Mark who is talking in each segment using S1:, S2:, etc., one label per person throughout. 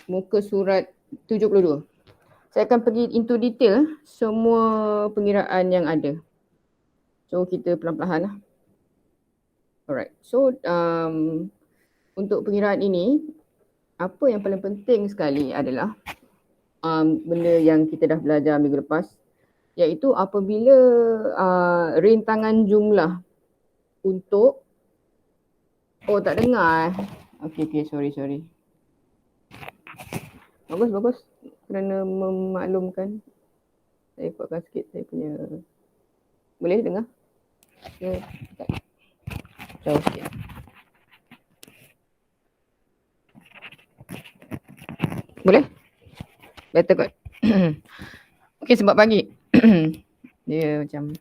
S1: muka surat 72. Saya akan pergi into detail semua pengiraan yang ada. So kita pelan-pelan lah. Alright, so untuk pengiraan ini, apa yang paling penting sekali adalah benda yang kita dah belajar minggu lepas, iaitu apabila rintangan jumlah untuk tak dengar. Okay, sorry. Bagus. Kerana memaklumkan, saya kuatkan sikit saya punya. Boleh dengar? Jauh sikit. Boleh? Better kot. Okay, sebab pagi. Dia macam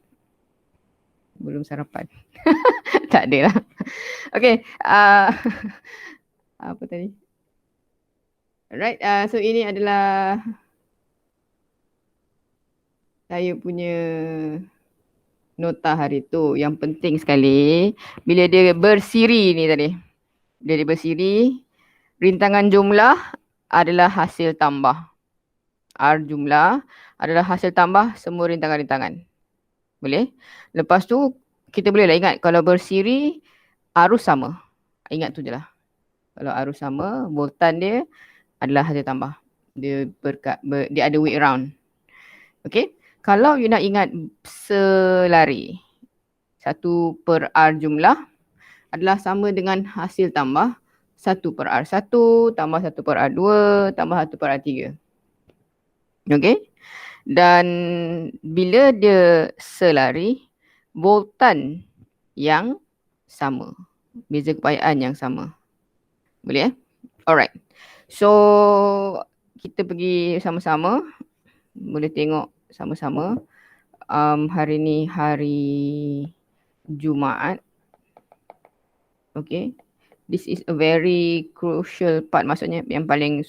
S1: belum sarapan. Tak ada lah. Okay. Apa tadi? Alright, so ini adalah saya punya nota hari tu. Yang penting sekali, bila dia bersiri ni tadi. Bila dia bersiri, rintangan jumlah adalah hasil tambah. R jumlah adalah hasil tambah semua rintangan-rintangan. Boleh? Lepas tu, kita bolehlah ingat kalau bersiri, arus sama. Ingat tu je lah. Kalau arus sama, voltan dia adalah hasil tambah. Dia ada way around. Okay? Kalau you nak ingat selari, 1/R jumlah adalah sama dengan hasil tambah 1/R1 tambah 1/R2 tambah 1/R3. Okay? Dan bila dia selari, voltan yang sama. Beza keupayaan yang sama. Boleh? Alright. So, kita pergi sama-sama. Boleh tengok sama-sama. Hari ni hari Jumaat. Okay. This is a very crucial part. Maksudnya yang paling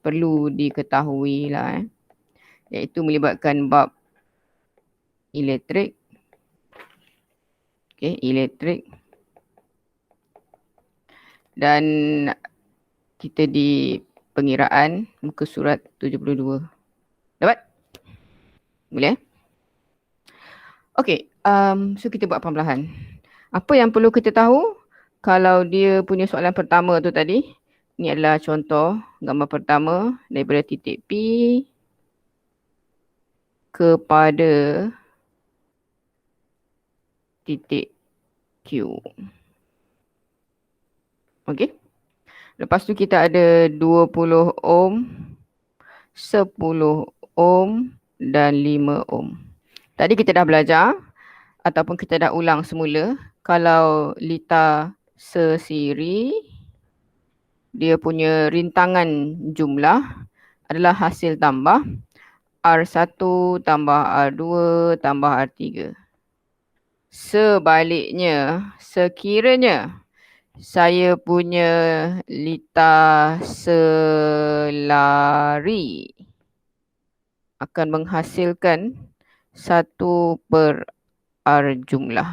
S1: perlu diketahui lah. Iaitu melibatkan bab elektrik. Okay, elektrik. Dan kita di pengiraan muka surat 72. Dapat? Boleh? Okay, so kita buat perlahan. Apa yang perlu kita tahu? Kalau dia punya soalan pertama tu tadi, ni adalah contoh gambar pertama daripada titik P kepada titik Q. Okay. Lepas tu kita ada 20 ohm, 10 ohm dan 5 ohm. Tadi kita dah belajar ataupun kita dah ulang semula. Kalau litar sesiri, dia punya rintangan jumlah adalah hasil tambah R1 tambah R2 tambah R3. Sebaliknya, sekiranya saya punya litar selari akan menghasilkan 1/R jumlah.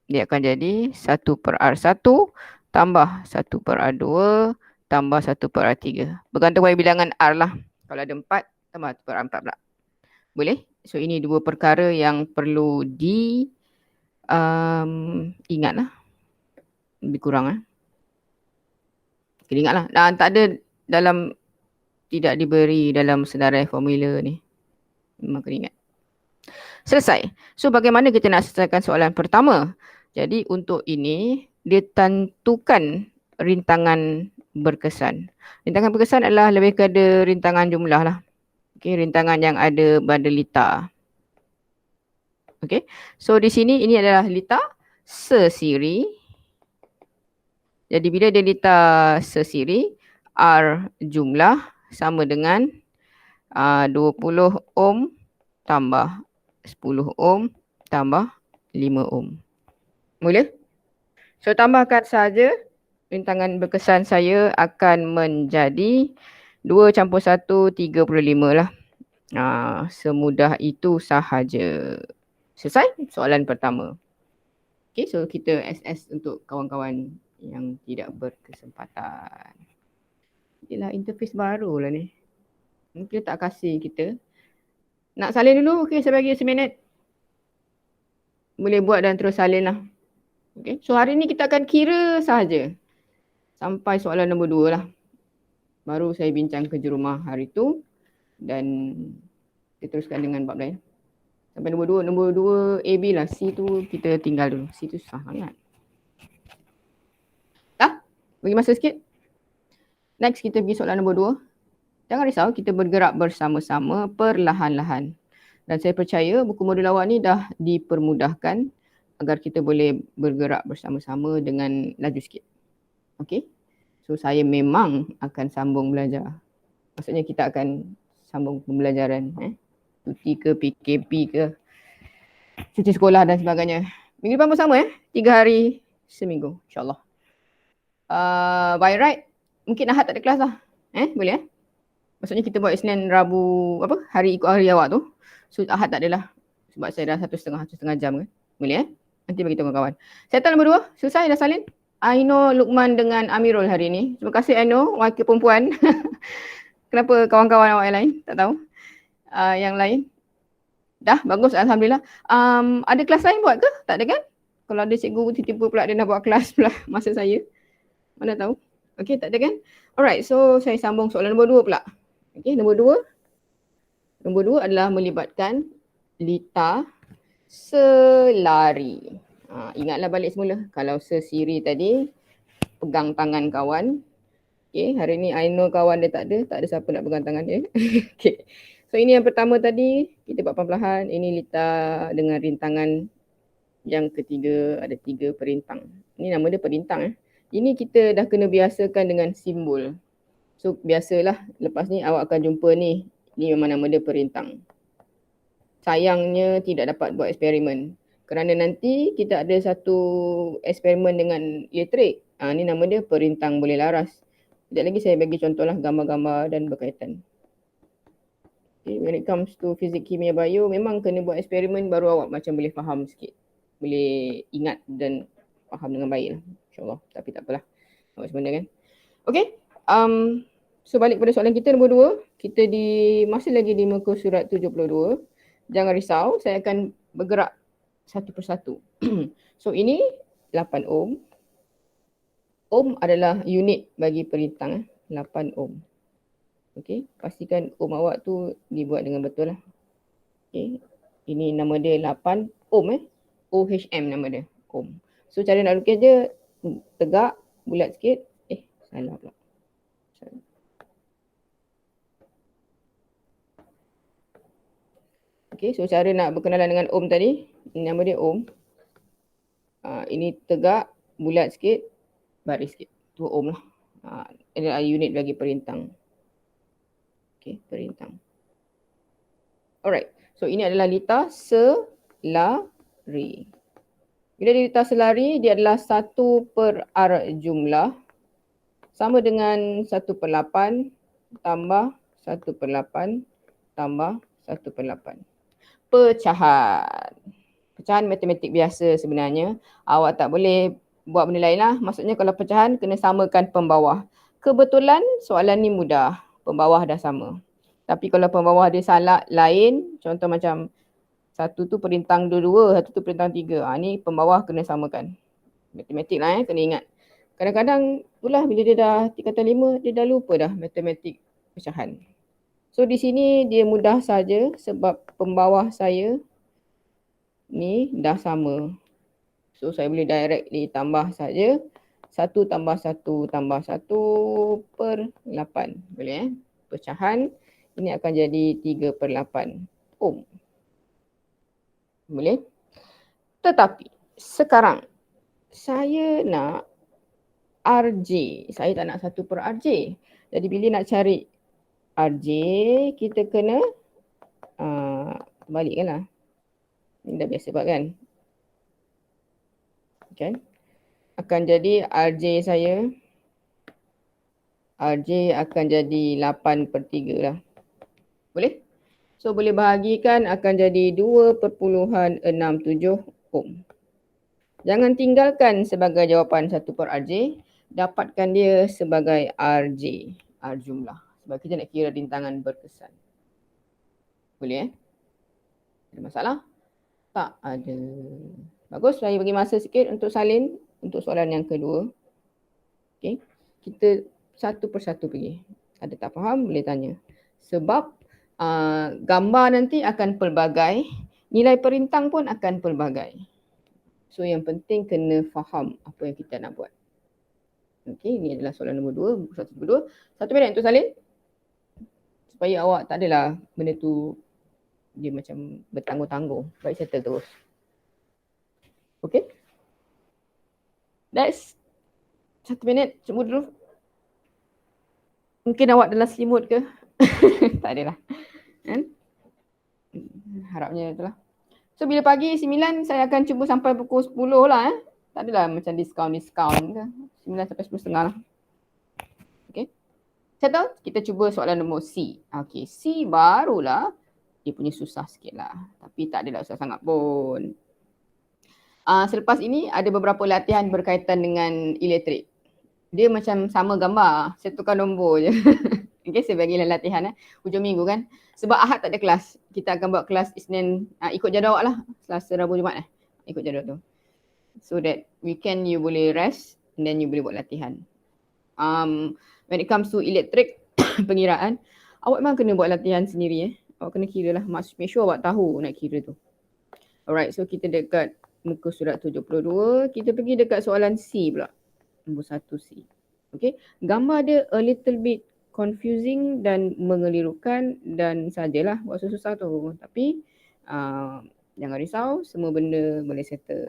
S1: Dia akan jadi 1/R1 tambah 1/R2 tambah 1/R3. Bergantung pada bilangan R lah. Kalau ada 4, tambah 1/R4 pula. Boleh? So ini dua perkara yang perlu ingat lah. Lebih kurang lah. Kena ingat lah. Dan tak ada dalam, tidak diberi dalam senarai formula ni. Memang kena ingat. Selesai. So bagaimana kita nak selesaikan soalan pertama? Jadi untuk ini, dia tentukan rintangan berkesan. Rintangan berkesan adalah lebih kepada rintangan jumlah lah. Okay, rintangan yang ada pada litar. Okay, so di sini ini adalah litar sesiri. Jadi bila dia litar sesiri, R jumlah sama dengan 20 ohm tambah 10 ohm tambah 5 ohm. Boleh? So tambahkan saja, rintangan berkesan saya akan menjadi 2 campur 1, 35 lah. Semudah itu sahaja. Selesai soalan pertama. Okay, so kita SS untuk kawan-kawan yang tidak berkesempatan. Yelah, interface baru lah ni. Mungkin tak kasih kita. Nak salin dulu? Okay, saya bagi 1 minit. Boleh buat dan terus salin lah. Okay. So hari ni kita akan kira sahaja. Sampai soalan nombor 2 lah. Baru saya bincang kerja rumah hari tu. Dan kita teruskan dengan bab lain. Sampai nombor 2. Nombor 2 AB lah. C tu kita tinggal dulu. C tu susah sangat. Dah? Bagi masa sikit. Next kita pergi soalan nombor 2. Jangan risau, kita bergerak bersama-sama perlahan-lahan. Dan saya percaya buku modul awak ni dah dipermudahkan agar kita boleh bergerak bersama-sama dengan laju sikit. Okay? So saya memang akan sambung belajar. Maksudnya kita akan sambung pembelajaran. Cuti ke, PKP ke, cuti sekolah dan sebagainya. Minggu depan pun sama 3 hari seminggu, insyaAllah. By right, mungkin Ahad tak ada kelas lah. Boleh Maksudnya kita buat Isnin, Rabu, hari ikut hari awak tu. So Ahad tak adalah. Sebab saya dah 1,5 jam kan. Boleh Nanti bagi tahu kawan-kawan. Settle nombor 2, selesai dah salin. Aino, Luqman dengan Amirul hari ni. Terima kasih Aino, wakil perempuan. Kenapa kawan-kawan awak yang lain? Tak tahu. Yang lain. Dah, bagus Alhamdulillah. Ada kelas lain buat ke? Tak ada kan? Kalau ada cikgu tiba-tiba pula dia nak buat kelas pula masa saya. Mana tahu. Okay, tak ada kan? Alright, so saya sambung soalan nombor 2 pula. Okay, nombor 2. Nombor 2 adalah melibatkan lita selari. Ingatlah balik semula. Kalau sesiri tadi, pegang tangan kawan. Okay, hari ni I know kawan dia tak ada siapa nak pegang tangan dia. Okay. So ini yang pertama tadi, kita buat perlahan-lahan. Ini lita dengan rintangan. Yang ketiga ada 3 perintang. Ini nama dia perintang. Ini kita dah kena biasakan dengan simbol. So biasalah lepas ni awak akan jumpa ni. Ni memang nama dia perintang. Sayangnya tidak dapat buat eksperimen. Kerana nanti kita ada satu eksperimen dengan elektrik. Ni nama dia perintang boleh laras. Sekejap lagi saya bagi contohlah gambar-gambar dan berkaitan. Okay, when it comes to fizik, kimia, bio, memang kena buat eksperimen baru awak macam boleh faham sikit. Boleh ingat dan faham dengan baik lah. InsyaAllah. Tapi tak apalah. Awak sebenarnya kan. Okay. So balik pada soalan kita nombor 2. Kita masih lagi di muka surat 72. Jangan risau. Saya akan bergerak satu persatu. So ini 8 ohm. Ohm adalah unit bagi perintang. 8 ohm. Okay. Pastikan ohm awak tu dibuat dengan betul lah. Okay. Ini nama dia 8 ohm OHM nama dia. Ohm. So cara nak lukis dia tegak, bulat sikit. Salah pula. Okay, so cara nak berkenalan dengan ohm tadi. Ini nama dia ohm. Ini tegak, bulat sikit, baris sikit. Tu ohm lah. Adalah unit bagi perintang. Okay, perintang. Alright. So ini adalah lita selari. Bila lita selari, dia adalah 1 per R jumlah. Sama dengan 1/8 tambah 1/8 tambah 1/8. Pecahan. Pecahan matematik biasa sebenarnya. Awak tak boleh buat benda lain lah. Maksudnya kalau pecahan kena samakan pembawah. Kebetulan soalan ni mudah. Pembawah dah sama. Tapi kalau pembawah dia salah lain, contoh macam satu tu perintang 2, satu tu perintang 3. Ni pembawah kena samakan. Matematik lah kena ingat. Kadang-kadang itulah bila dia dah tingkatan 5, dia dah lupa dah matematik pecahan. So di sini dia mudah saja sebab pembawah saya ni dah sama. So saya boleh directly tambah saja. 1 tambah 1 tambah 1/8. Boleh Pecahan ini akan jadi 3/8 ohm. Boleh? Tetapi sekarang saya nak RJ. Saya tak nak 1/RJ. Jadi bila nak cari RJ, kita kena balikkan lah. Ini dah biasa buat kan? Okay. Akan jadi RJ saya. RJ akan jadi 8/3 lah. Boleh? So boleh bahagikan akan jadi 2.67 ohm. Jangan tinggalkan sebagai jawapan 1/RJ. Dapatkan dia sebagai RJ. R jumlah. Sebab kita nak kira rintangan berkesan. Boleh Ada masalah? Tak ada. Bagus, saya bagi masa sikit untuk salin untuk soalan yang kedua. Okay. Kita satu persatu pergi. Ada tak faham boleh tanya. Sebab gambar nanti akan pelbagai, nilai perintang pun akan pelbagai. So yang penting kena faham apa yang kita nak buat. Okey, ini adalah soalan nombor 2, 1 minit untuk salin. Supaya awak tak adalah benda tu dia macam bertangguh-tangguh. Baik, settle terus. Okey. Next. 1 minit, cuba dulu. Mungkin awak dalam selimut ke? Tak adalah. Kan? Harapnya itulah. So bila pagi 9 saya akan cuba sampai pukul 10 lah. Tak adalah macam diskaun ke. 9 sampai 10.30 lah. Okay. Settle? Kita cuba soalan nombor C. Okay, C barulah dia punya susah sikit lah. Tapi tak adalah susah sangat pun. Selepas ini ada beberapa latihan berkaitan dengan elektrik. Dia macam sama gambar. Saya tukar nombor je. Okay, saya bagilah latihan hujung minggu kan. Sebab Ahad tak ada kelas. Kita akan buat kelas Isnin. Ikut jadual awak lah. Selasa, Rabu, Jumaat ikut jadual tu. So that weekend you boleh rest and then you boleh buat latihan. When it comes to elektrik, pengiraan, awak memang kena buat latihan sendiri Awak kena kira lah. Make sure awak tahu nak kira tu. Alright, so kita dekat muka surat 72. Kita pergi dekat soalan C pula. Nombor 1C. Okay. Gambar dia a little bit confusing dan mengelirukan dan sajalah buat susah tu. Tapi jangan risau, semua benda boleh settle.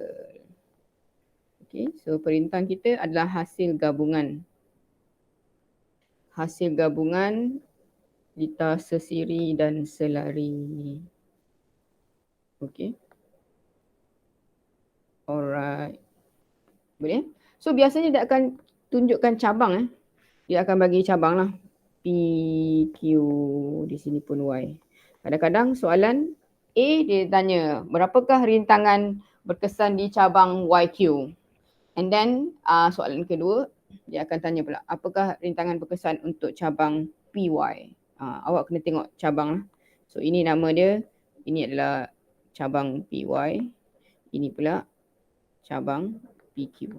S1: Okay, so perintang kita adalah hasil gabungan. Hasil gabungan lita sesiri dan selari. Okay. Alright. Boleh? So biasanya dia akan tunjukkan cabang Dia akan bagi cabang lah. P, Q, di sini pun Y. Kadang-kadang soalan A dia tanya berapakah rintangan berkesan di cabang YQ. And then soalan kedua dia akan tanya pula apakah rintangan berkesan untuk cabang PY. Awak kena tengok cabang lah. So ini nama dia, ini adalah cabang PY. Ini pula cabang PQ.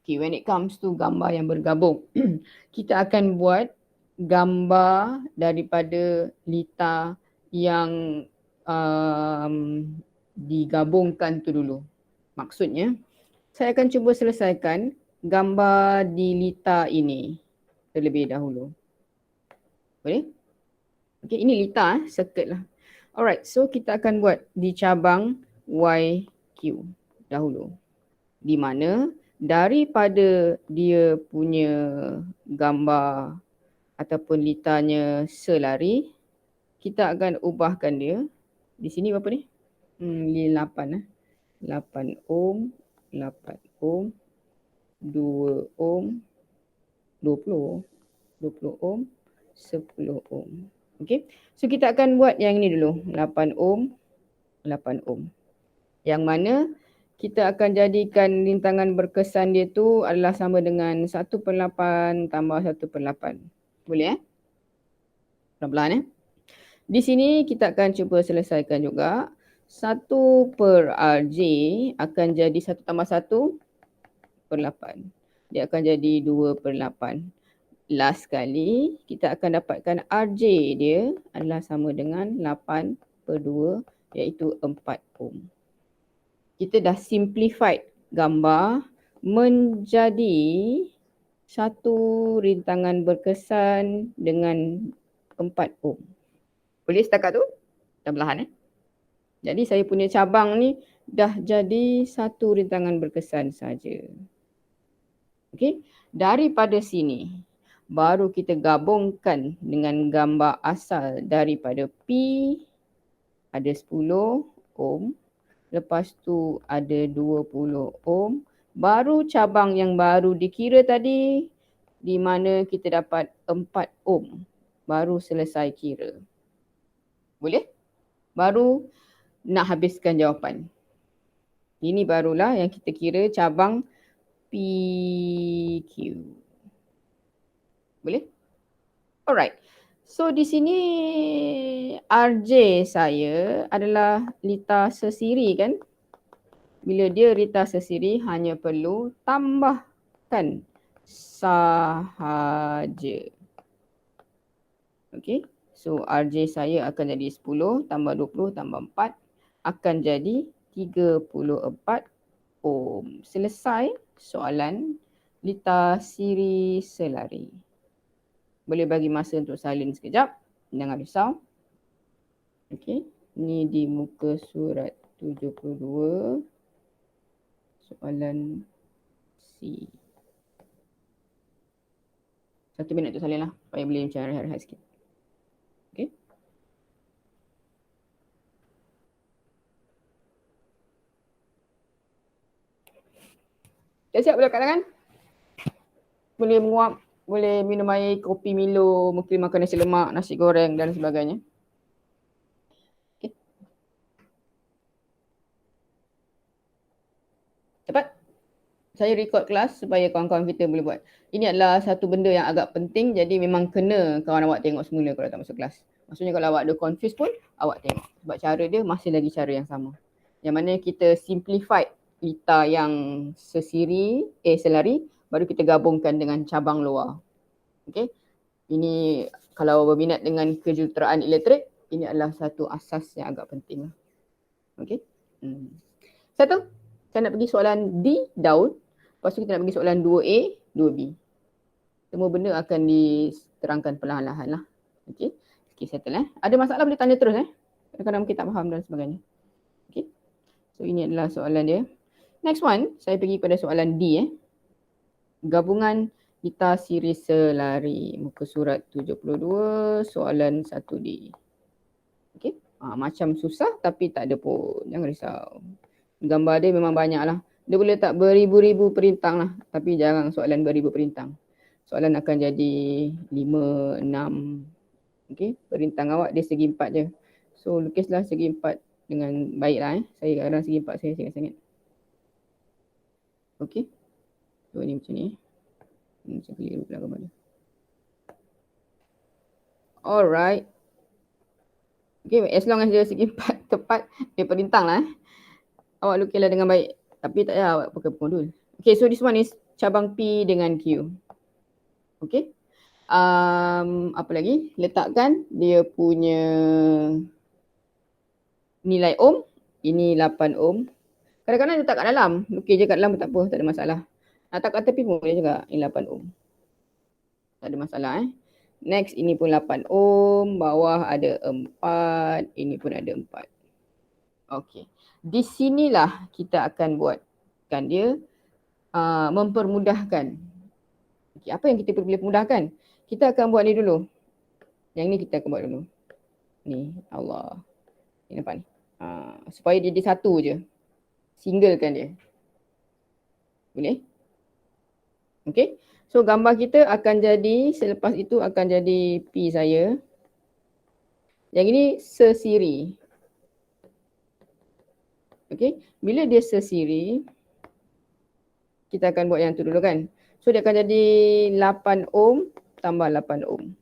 S1: Okay, when it comes to gambar yang bergabung, kita akan buat gambar daripada lita yang digabungkan tu dulu. Maksudnya, saya akan cuba selesaikan gambar di lita ini terlebih dahulu. Boleh? Okay, ini lita circle lah. Alright, so kita akan buat di cabang YQ dahulu. Di mana daripada dia punya gambar ataupun litanya selari, kita akan ubahkan dia. Di sini berapa ni? 8 ohm, 8 ohm, 2 ohm, 20 ohm, 10 ohm. Okay, so kita akan buat yang ini dulu, 8 ohm, 8 ohm. Yang mana kita akan jadikan rintangan berkesan dia tu adalah sama dengan 1/8 tambah 1/8. Boleh Pelan-pelan Di sini kita akan cuba selesaikan juga. 1/RJ akan jadi 1 tambah 1/8. Dia akan jadi 2/8. Last kali kita akan dapatkan RJ dia adalah sama dengan 8/2 iaitu 4 ohm. Kita dah simplified gambar menjadi satu rintangan berkesan dengan 4 ohm. Boleh setakat tu? Dah belahan Jadi saya punya cabang ni dah jadi satu rintangan berkesan saja. Okey, daripada sini baru kita gabungkan dengan gambar asal daripada P ada 10 ohm. Lepas tu ada 20 ohm. Baru cabang yang baru dikira tadi di mana kita dapat 4 ohm. Baru selesai kira. Boleh? Baru nak habiskan jawapan. Ini barulah yang kita kira cabang PQ. Boleh? Alright. So di sini RJ saya adalah Lita sesiri kan. Bila dia Rita sesiri hanya perlu tambahkan sahaja. Okay. So RJ saya akan jadi 10 tambah 20 tambah 4 akan jadi 34 ohm. Selesai soalan Lita siri selari. Boleh bagi masa untuk silent sekejap. Jangan risau. Okay. Ni di muka surat 72. Soalan C. 1 minit tu salin lah. Supaya boleh macam rehat-rehat sikit. Okay. Dah siap boleh kat tangan? Boleh menguap, boleh minum air, kopi Milo, mungkin makan nasi lemak, nasi goreng dan sebagainya. Okay. Cepat. Saya record kelas supaya kawan-kawan kita boleh buat. Ini adalah satu benda yang agak penting, jadi memang kena kawan awak tengok semula kalau tak masuk kelas. Maksudnya kalau awak ada confuse pun, awak tengok. Sebab cara dia masih lagi cara yang sama. Yang mana kita simplified Lita yang selari, baru kita gabungkan dengan cabang luar. Okay. Ini kalau berminat dengan kejuruteraan elektrik, ini adalah satu asas yang agak penting. Okay. Satu, saya nak pergi soalan D, Daud. Lepas tu kita nak pergi soalan 2A, 2B. Semua benda akan diterangkan perlahan-lahan lah. Okay. Okay, settle Ada masalah boleh tanya terus kadang-kadang mungkin tak faham dan sebagainya. Okay. So ini adalah soalan dia. Next one, saya pergi pada soalan D Gabungan Lita siri selari. Muka surat 72, soalan 1D. Okay. Macam susah tapi tak ada pun. Jangan risau. Gambar dia memang banyak lah. Dia boleh tak beribu-ribu perintang lah. Tapi jarang soalan beribu perintang. Soalan akan jadi 5, 6. Okay. Perintang awak dia segi 4 je. So lukislah segi 4 dengan baik lah. Saya kadang segi 4 saya sangat-sangat. Okay. So ni macam ni. Macam keliru pula gambar dia. Alright. Okay, as long as dia segi 4 tepat, dia perintang lah. Awak lukislah dengan baik. Tapi tak payah awak pakai modul. Okay, so this one is cabang P dengan Q. Okay. Apa lagi? Letakkan dia punya nilai ohm. Ini 8 ohm. Kadang-kadang letak kat dalam. Lukis je kat dalam pun tak apa, tak ada masalah. Letak kat tepi pun boleh juga. Ini 8 ohm. Tak ada masalah Next, ini pun 8 ohm. Bawah ada 4. Ini pun ada 4. Okay. Di sinilah kita akan buatkan dia mempermudahkan. Okay, apa yang kita boleh mudahkan? Kita akan buat ni dulu. Yang ni kita akan buat dulu. Ni, Allah. Ni nampak ni. Supaya dia satu je. Singlekan dia. Boleh? Okay. So gambar kita akan jadi, selepas itu akan jadi P saya. Yang ini sesiri. Okay. Bila dia sesiri, kita akan buat yang tu dulu kan. So dia akan jadi 8 ohm tambah 8 ohm.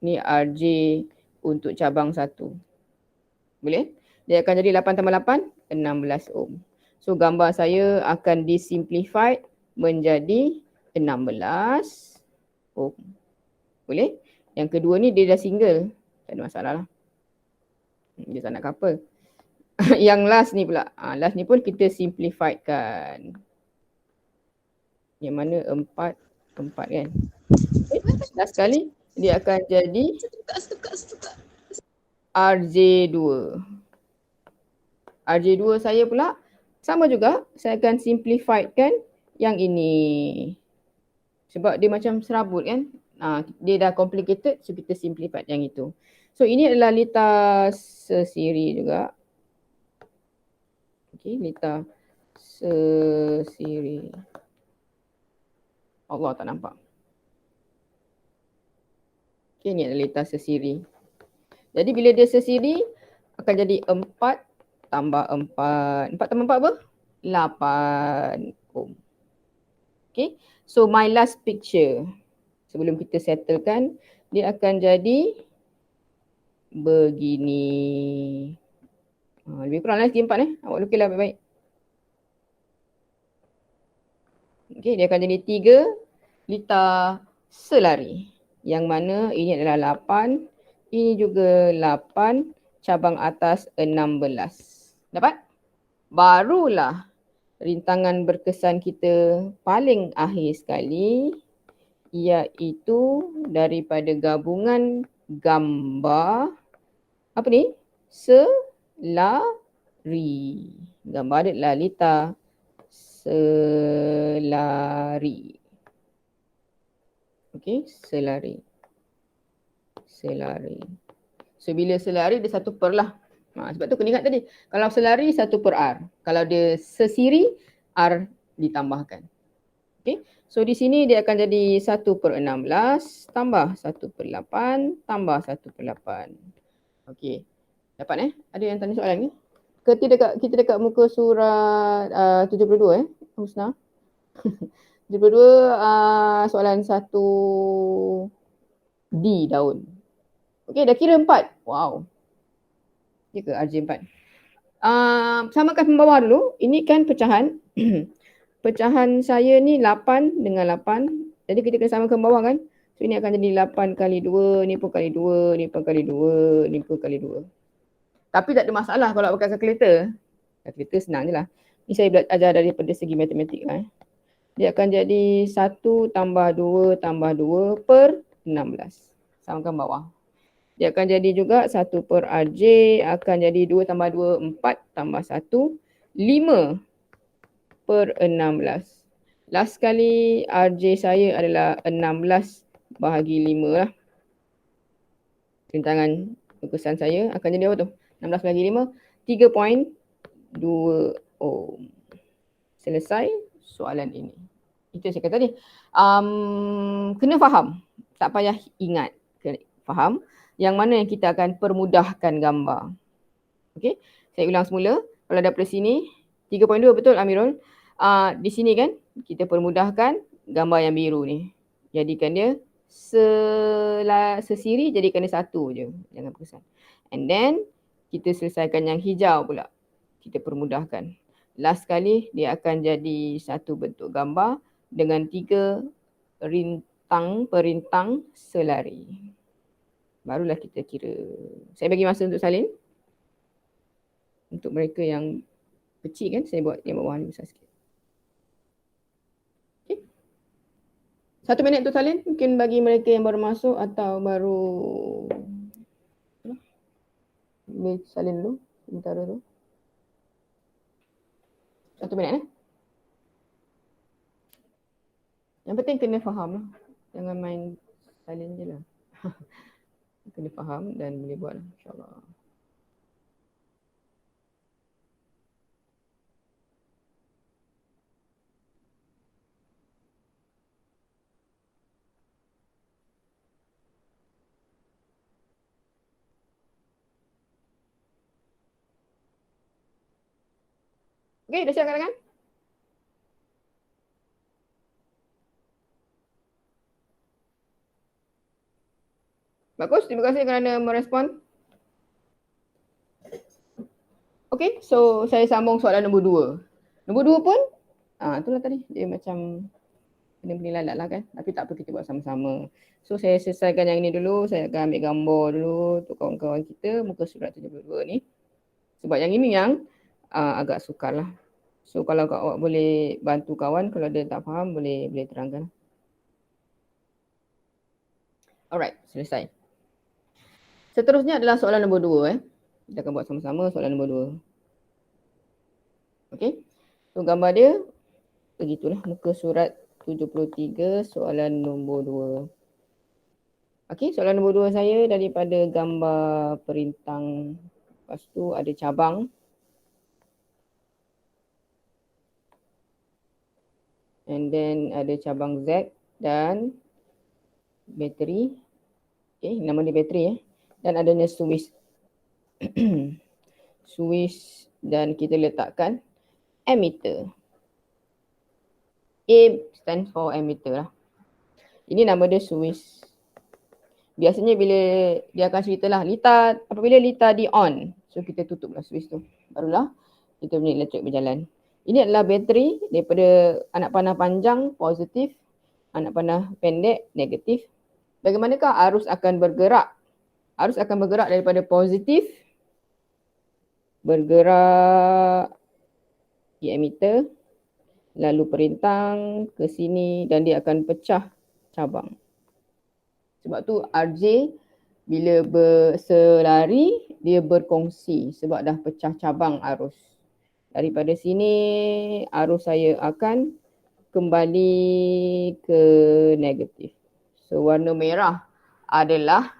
S1: Ni RJ untuk cabang 1. Boleh? Dia akan jadi 8 tambah 8, 16 ohm. So gambar saya akan disimplified menjadi 16 ohm. Boleh? Yang kedua ni dia dah single. Tak ada masalah lah. Dia tak nak couple. Yang last ni pula. Last ni pun kita simplified kan. Yang mana 4 kan. Last kali dia akan jadi RJ2. RJ2 saya pula sama juga. Saya akan simplified kan yang ini. Sebab dia macam serabut kan. Dia dah complicated, so kita simplified yang itu. So ini adalah Lita sesiri juga. Okay, Lita sesiri. Allah tak nampak. Okay, ni adalah Lita sesiri. Jadi bila dia sesiri, akan jadi 4 tambah 4. 4 tambah 4 apa? 8 ohm. Okay, so my last picture. Sebelum kita settlekan, dia akan jadi begini. Lebih kurang lah segi 4 Awak lukislah baik-baik. Okey, dia akan jadi 3 litar selari. Yang mana ini adalah 8, ini juga 8, cabang atas 16. Dapat? Barulah rintangan berkesan kita paling akhir sekali, iaitu daripada gabungan gambar apa ni? Selari. Gambar dia adalah litar selari. Okey, selari. Selari. So bila selari dia 1 per lah. Sebab tu kena ingat tadi. Kalau selari 1 per R. Kalau dia sesiri, R ditambahkan. Okey. So di sini dia akan jadi 1 per 16 tambah 1 per 8 tambah 1 per 8. Okey. Dapat Ada yang tanya soalan ni? Kita dekat muka surat 72 Husna. 72 soalan 1D daun. Okey, dah kira 4. Wow. Ya ke RJ 4? Samakan pembawah dulu. Ini kan pecahan. Pecahan saya ni 8 dengan 8. Jadi kita kena samakan bawah kan. So ini akan jadi 8 kali 2, ni pun kali 2, ni pun kali 2, ni pun kali 2. Tapi tak ada masalah kalau pakai kalkulator. Kalkulator senang je lah. Ni saya belajar daripada segi matematik lah. Dia akan jadi 1 tambah 2 tambah 2 per 16. Samakan bawah. Dia akan jadi juga 1 per RJ akan jadi 2 tambah 2, 4 tambah 1, 5 per 16. Last kali RJ saya adalah 16 bahagi 5 lah. Rintangan berkesan saya akan jadi apa tu? 16 bahagi 5, 3.2 ohm. Selesai soalan ini. Itu saya kata tadi. Kena faham. Tak payah ingat. Kena faham. Yang mana yang kita akan permudahkan gambar. Okey. Saya ulang semula. Kalau daripada sini, 3.2 betul Amirul? Di sini kan kita permudahkan gambar yang biru ni. Jadikan dia sesiri, jadikan dia 1 je. Jangan berkesan. And then kita selesaikan yang hijau pula. Kita permudahkan. Last kali dia akan jadi satu bentuk gambar dengan 3 perintang selari. Barulah kita kira. Saya bagi masa untuk salin. Untuk mereka yang kecil kan, saya buat yang bawah ni besar sikit. 1 minit untuk salin. Mungkin bagi mereka yang baru masuk atau baru salin dulu. Sementara tu. 1 minit Yang penting kena faham lah. Jangan main salin je lah. Kena faham dan boleh buat lah. InsyaAllah. Okey, dah siap kan? Bagus, terima kasih kerana merespon. Okey, so saya sambung soalan nombor 2. Nombor 2 pun, itulah tadi. Dia macam benda-benda lalat lah kan. Tapi tak apa, kita buat sama-sama. So saya selesaikan yang ini dulu. Saya akan ambil gambar dulu untuk kawan-kawan kita muka surat 72 ni. Sebab yang ini yang agak sukar lah. So kalau awak boleh bantu kawan, kalau dia tak faham boleh terangkan. Alright, selesai. Seterusnya adalah soalan nombor 2. Kita akan buat sama-sama soalan nombor 2. Okey. So gambar dia begitulah muka surat 73 soalan nombor 2. Okey, soalan nombor 2 saya daripada gambar perintang. Lepas tu ada cabang. And then ada cabang Z dan bateri. Okay, nama dia bateri Dan adanya switch. Switch dan kita letakkan ammeter. A stand for ammeter lah. Ini nama dia Swiss. Biasanya bila dia akan ceritalah litar, apabila litar di on, so kita tutuplah Swiss tu. Barulah kita punya elektrik berjalan. Ini adalah bateri daripada anak panah panjang positif, anak panah pendek negatif. Bagaimanakah arus akan bergerak? Arus akan bergerak daripada positif bergerak di emitter, lalu perintang ke sini dan dia akan pecah cabang. Sebab tu RJ bila berselari dia berkongsi sebab dah pecah cabang arus. Daripada sini arus saya akan kembali ke negatif. So warna merah adalah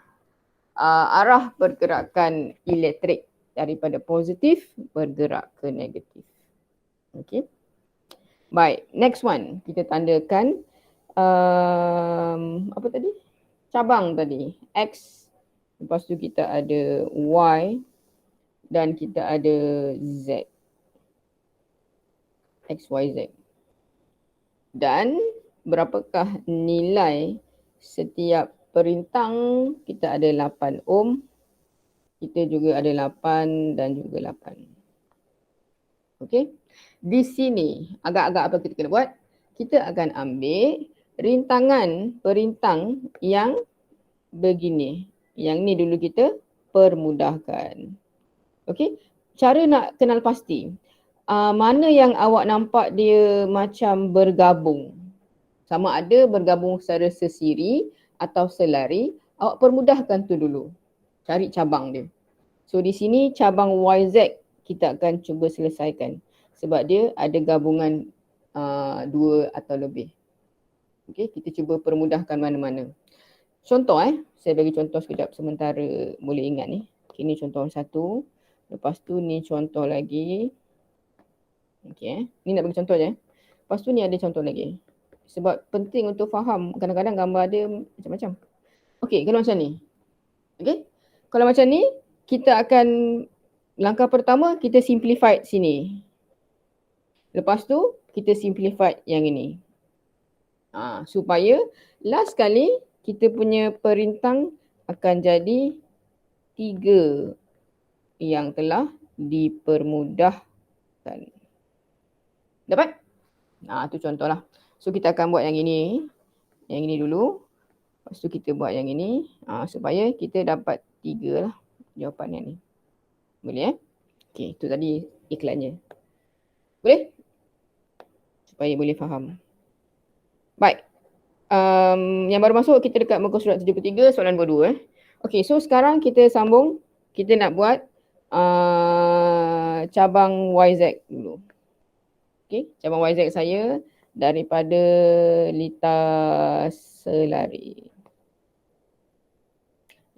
S1: arah pergerakan elektrik daripada positif bergerak ke negatif. Okay. Baik, next one kita tandakan apa tadi? Cabang tadi, X, lepas tu kita ada Y dan kita ada Z. X, Y, Z. Dan berapakah nilai setiap perintang? Kita ada 8 ohm, kita juga ada 8 dan juga 8. Okey. Di sini agak-agak apa kita kena buat? Kita akan ambil rintangan perintang yang begini. Yang ni dulu kita permudahkan. Okey. Cara nak kenal pasti. Mana yang awak nampak dia macam bergabung. Sama ada bergabung secara sesiri atau selari. Awak permudahkan tu dulu. Cari cabang dia. So di sini cabang YZ kita akan cuba selesaikan. Sebab dia ada gabungan 2 atau lebih. Okay, kita cuba permudahkan mana-mana. Contoh saya bagi contoh sekejap sementara boleh ingat ni. Okay, ni contoh satu. Lepas tu ni contoh lagi. Okay, ni nak bagi contoh je. Lepas tu ni ada contoh lagi. Sebab penting untuk faham, kadang-kadang gambar dia macam-macam. Okay, kalau macam ni. Okay, kalau macam ni, kita akan, langkah pertama kita simplify sini. Lepas tu kita simplify yang ini. Supaya last kali kita punya perintang akan jadi 3 yang telah dipermudahkan. Dapat? Tu contohlah. So kita akan buat yang ini. Yang ini dulu. Lepas tu kita buat yang ini. Supaya kita dapat 3 lah jawapan yang ni. Boleh Okay, tu tadi iklannya. Boleh? Supaya boleh faham. Baik. Yang baru masuk kita dekat muka surat 73 soalan 22. Okay, so sekarang kita sambung. Kita nak buat cabang YZ dulu. Okay, cabang YZ saya daripada litar selari.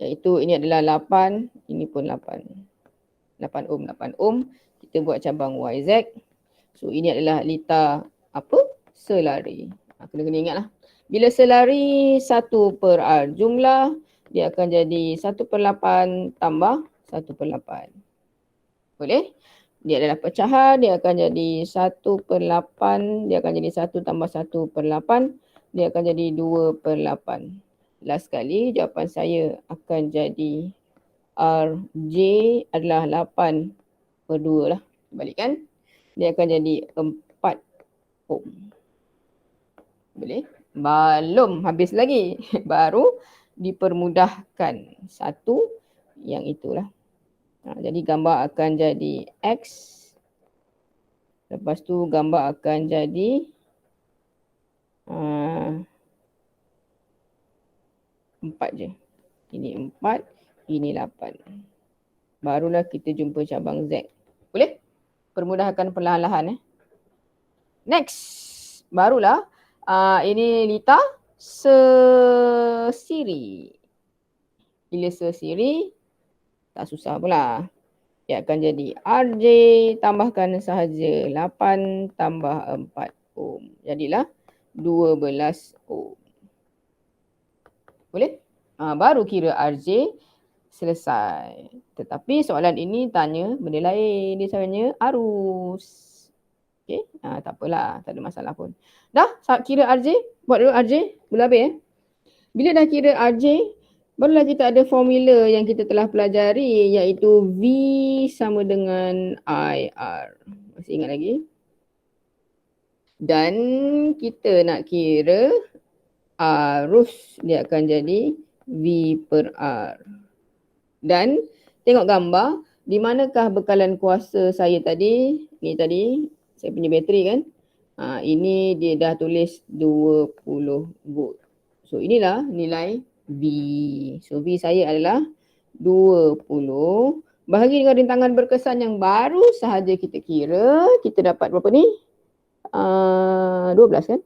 S1: Iaitu ini adalah 8, ini pun 8. 8 ohm, 8 ohm. Kita buat cabang YZ. So ini adalah litar apa? Selari. Kena ingatlah. Bila selari 1/R jumlah, dia akan jadi 1/8 tambah 1/8. Boleh? Dia adalah pecahan, dia akan jadi 1/8, dia akan jadi 1 tambah 1/8, dia akan jadi 2/8. Last kali jawapan saya akan jadi RJ adalah 8/2 lah. Balikkan. Dia akan jadi 4 ohm. Boleh? Belum habis lagi. Baru dipermudahkan satu yang itulah. Jadi gambar akan jadi X. Lepas tu gambar akan jadi 4 je. Ini 4, ini 8. Barulah kita jumpa cabang Z. Boleh? Permudahkan perlahan-lahan. Next. Barulah ini litar sesiri. Bila sesiri, tak susah pula. Ia akan jadi RJ tambahkan sahaja 8 tambah 4 ohm. Jadilah 12 ohm. Boleh? Baru kira RJ selesai. Tetapi soalan ini tanya benda lain. Dia tanya arus. Okay, tak apalah. Tak ada masalah pun. Dah kira RJ? Buat dulu RJ. Boleh habis Bila dah kira RJ, barulah kita ada formula yang kita telah pelajari, iaitu V sama dengan IR. Masih ingat lagi? Dan kita nak kira arus, dia akan jadi V per R. Dan tengok gambar, di manakah bekalan kuasa saya tadi? Ni tadi, saya punya bateri kan. Ini dia dah tulis 20 volt. So inilah nilai V. So V saya adalah 20. Bahagi dengan rintangan berkesan yang baru sahaja kita kira, kita dapat berapa ni? 12 kan?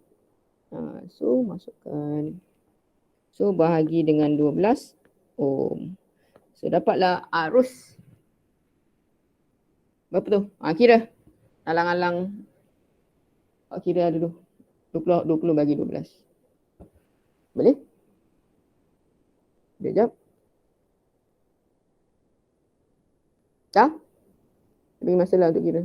S1: So masukkan. So bahagi dengan 12 ohm. So dapatlah arus. Berapa tu? Kira. Alang-alang. Kira dulu. 20 bagi 12. Boleh? Sekejap. Dah? Bagi masa lah untuk kira.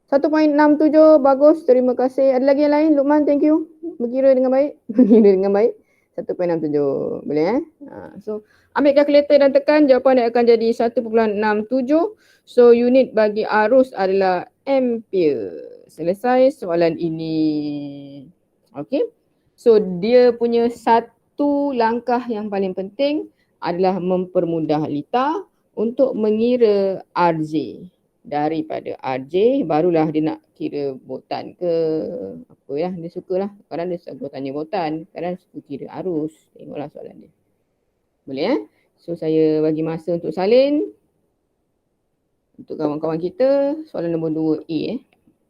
S1: 1.67, bagus, terima kasih. Ada lagi yang lain? Lukman, thank you. Berkira dengan baik. Berkira dengan baik. 1.67, boleh So, ambil kalkulator dan tekan, jawapan dia akan jadi 1.67. So, unit bagi arus adalah ampere. Selesai soalan ini. Okay. So, dia punya satu langkah yang paling penting adalah mempermudah Lita untuk mengira RJ. Daripada RJ, barulah dia nak kira voltan ke apa ya, dia sukalah. Kadang dia suka tanya voltan, kadang suka kira arus. Tengoklah soalan dia. Boleh So saya bagi masa untuk salin. Untuk kawan-kawan kita, soalan nombor 2A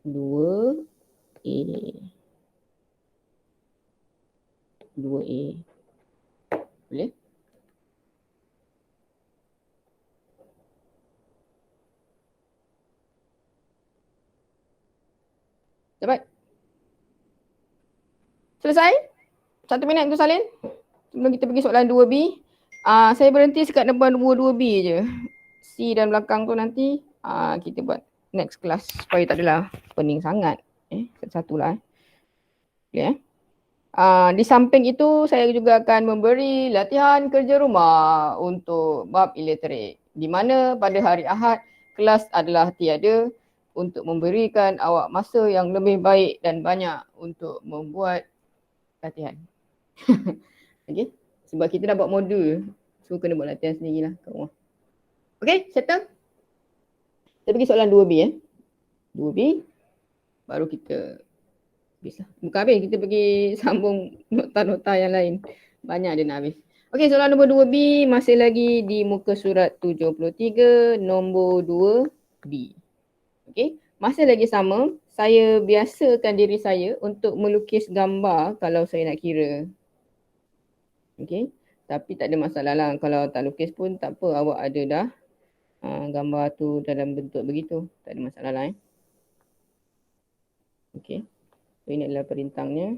S1: 2A 2A. Boleh? Dapat? Selesai? 1 minit untuk salin. Sebelum kita pergi soalan 2B. Saya berhenti sekat depan 2B je. C dan belakang tu nanti kita buat next class supaya tak adalah pening sangat. Satu-satu lah. Okay, di samping itu saya juga akan memberi latihan kerja rumah untuk bab elektrik. Di mana pada hari Ahad kelas adalah tiada untuk memberikan awak masa yang lebih baik dan banyak untuk membuat latihan. Okay, sebab kita dah buat modul. So kena buat latihan sendirilah kat rumah. Okay, settle? Kita pergi soalan 2B 2B. Baru kita habis lah. Bukan habis, kita pergi sambung nota-nota yang lain. Banyak dia nak habis. Okay, soalan nombor 2B masih lagi di muka surat 73, nombor 2B. Okay, masih lagi sama. Saya biasakan diri saya untuk melukis gambar kalau saya nak kira. Okay, tapi tak ada masalah lah. Kalau tak lukis pun tak apa, awak ada dah gambar tu dalam bentuk begitu. Tak ada masalah lah. Okay, so ini adalah perintangnya.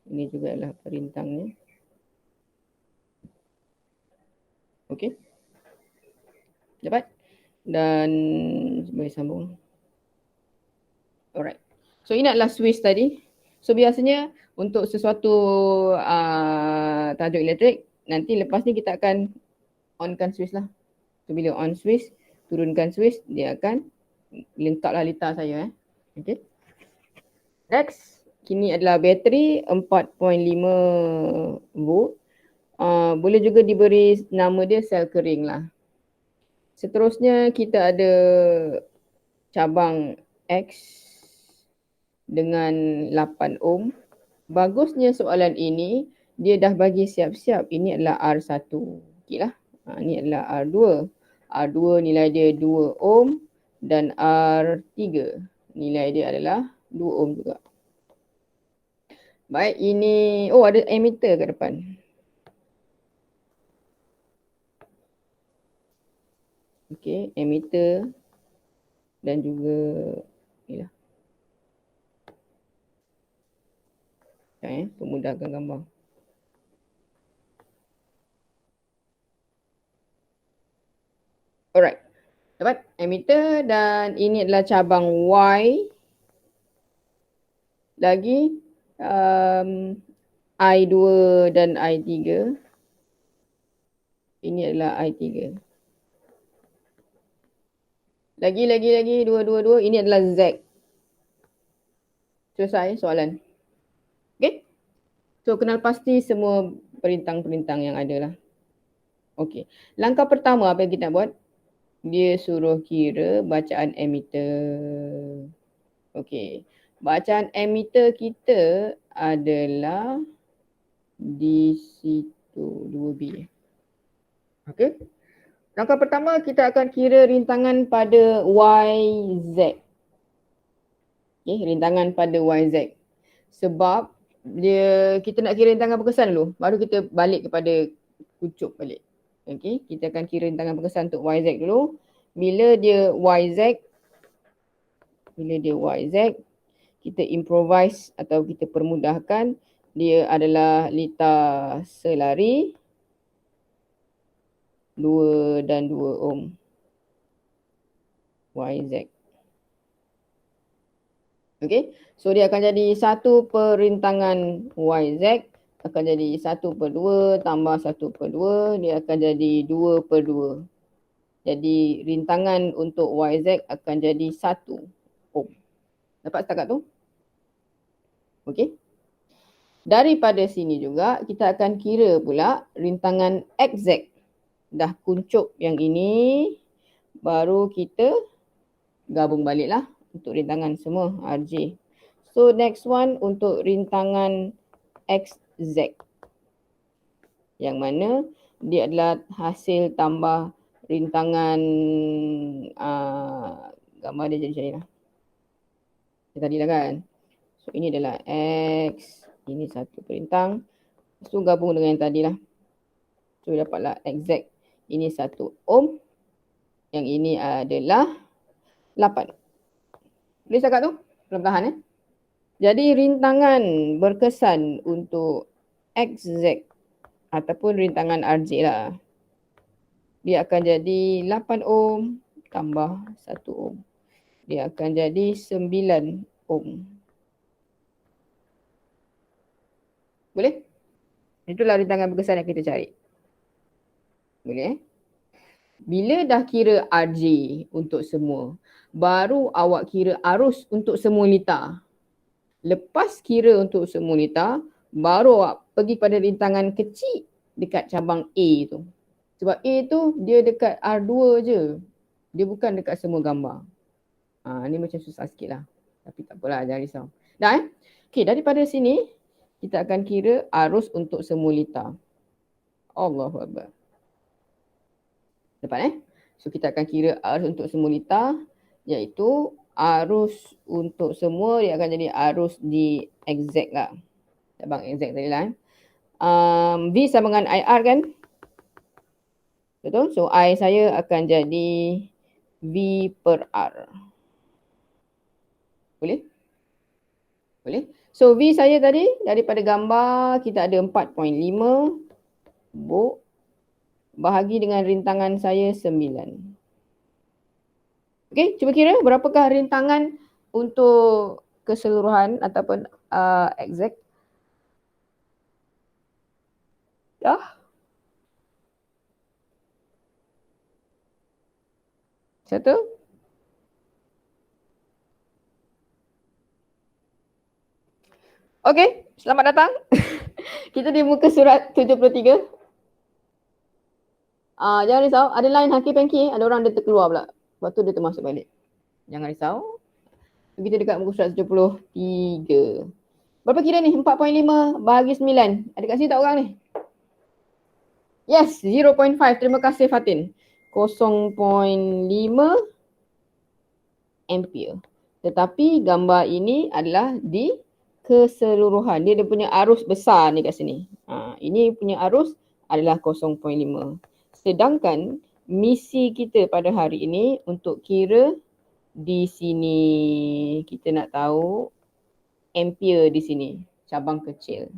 S1: Ini juga adalah perintangnya. Okay. Dapat? Dan boleh sambung. Alright. So ini adalah switch tadi. So biasanya untuk sesuatu tajuk elektrik, nanti lepas ni kita akan onkan switch lah. So bila on switch, turunkan switch, dia akan lengkaplah Lita saya. Okay. Next, kini adalah bateri 4.5 volt. Boleh juga diberi nama dia sel kering lah. Seterusnya kita ada cabang X dengan 8 ohm. Bagusnya soalan ini, dia dah bagi siap-siap. Ini adalah R1. Okay lah. Ini adalah R2. R2 nilai dia 2 ohm dan R3 nilai dia adalah 2 ohm juga. Baik, ini, ada emitter kat depan. Okay, emitter dan juga inilah. Pemudahkan gambar. Alright. Dapat emitter dan ini adalah cabang Y. Lagi I2 dan I3. Ini adalah I3. Lagi, 2. Ini adalah Z. Selesai soalan. Okay? So, kenal pasti semua perintang-perintang yang ada lah. Okay. Langkah pertama apa yang kita buat? Dia suruh kira bacaan emitter. Okay. Bacaan emitter kita adalah di situ 2B. Okay. Langkah pertama kita akan kira rintangan pada YZ. Okay, rintangan pada YZ. Sebab kita nak kira rintangan berkesan dulu, baru kita balik kepada kucuk balik. Okay, kita akan kira rintangan berkesan untuk YZ dulu. Bila dia YZ, kita improvise atau kita permudahkan, dia adalah litar selari 2 dan 2 ohm. YZ. Okay, so dia akan jadi 1 perintangan YZ akan jadi 1/2 tambah 1/2, dia akan jadi 2/2. Jadi rintangan untuk YZ akan jadi 1 ohm. Dapat setakat tu? Okay. Daripada sini juga kita akan kira pula rintangan XZ. Dah kuncup yang ini, baru kita gabung balik lah untuk rintangan semua RJ. So next one untuk rintangan XZ. Yang mana dia adalah hasil tambah rintangan gambar dia jadi macam ni lah. Tadi lah kan. So ini adalah X, ini satu perintang. Lepas tu gabung dengan yang tadi lah. So dapatlah XZ. Ini 1 ohm. Yang ini adalah 8. Boleh cakap tu? Perlahan Jadi rintangan berkesan untuk XZ ataupun rintangan RJ lah. Dia akan jadi 8 ohm tambah 1 ohm. Dia akan jadi 9 ohm. Boleh? Itulah rintangan berkesan yang kita cari. Boleh? Bila dah kira RJ untuk semua, baru awak kira arus untuk semua litar. Lepas kira untuk semua litar, baru awak pergi pada rintangan kecil dekat cabang A tu. Sebab A tu dia dekat R2 je. Dia bukan dekat semua gambar. Ni macam susah sikit lah. Tapi tak apalah, jangan risau. Dah Okay, daripada sini kita akan kira arus untuk semua litar. Allahu Akbar. Dapat So kita akan kira arus untuk semua litar, iaitu arus untuk semua dia akan jadi arus di XZ lah. Cabang XZ tadi lah. V sama dengan IR kan? Betul? So I saya akan jadi V per R. Boleh? Boleh? So V saya tadi daripada gambar kita ada 4.5 bahagi dengan rintangan saya 9. Okey, cuba kira berapakah rintangan untuk keseluruhan ataupun exact. Dah? Satu? Okey, selamat datang. Kita di muka surat 73. Jangan risau, ada line Haki Pengki, ada orang dia terkeluar pula. Lepas tu dia termasuk balik. Jangan risau. Kita dekat muka surat 73. Berapa kira ni? 4.5 bahagi 9. Ada kat sini tak orang ni? Yes, 0.5. Terima kasih Fatin. 0.5 ampere. Tetapi gambar ini adalah di keseluruhan. Dia punya arus besar ni kat sini. Ini punya arus adalah 0.5. Sedangkan misi kita pada hari ini untuk kira di sini, kita nak tahu ampere di sini, cabang kecil.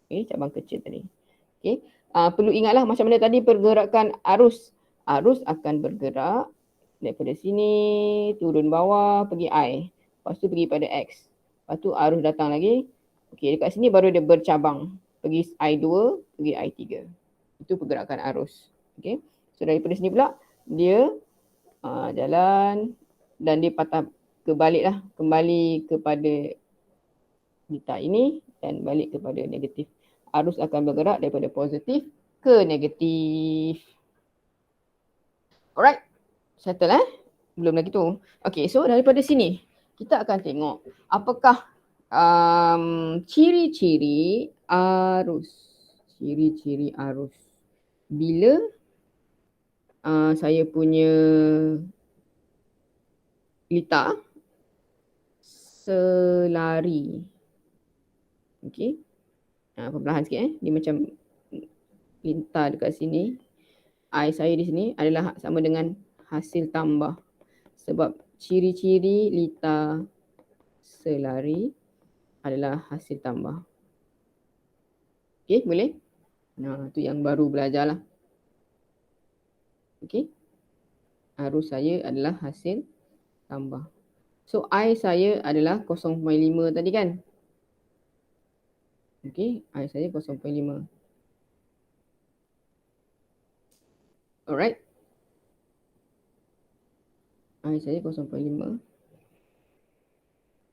S1: Okay, cabang kecil tadi. Okay. Perlu ingatlah macam mana tadi pergerakan arus. Arus akan bergerak daripada sini, turun bawah, pergi I. Lepas tu pergi pada X. Lepas tu arus datang lagi, Okey, dekat sini baru dia bercabang. Pergi I2, pergi I3. Itu pergerakan arus. Okey. So daripada sini pula dia jalan dan dia patah kebalik lah. Kembali kepada lita ini dan balik kepada negatif. Arus akan bergerak daripada positif ke negatif. Alright. Settle Belum lagi tu. Okay, so daripada sini kita akan tengok apakah ciri-ciri arus. Ciri-ciri arus. Bila saya punya lita selari. Okay. Perlahan sikit Dia macam lita dekat sini. I saya di sini adalah sama dengan hasil tambah. Sebab ciri-ciri lita selari adalah hasil tambah. Okay, boleh? Nah, tu yang baru belajar lah. Okay. Arus saya adalah hasil tambah. So, I saya adalah 0.5 tadi kan? Okay, I saya 0.5. Alright. I saya 0.5.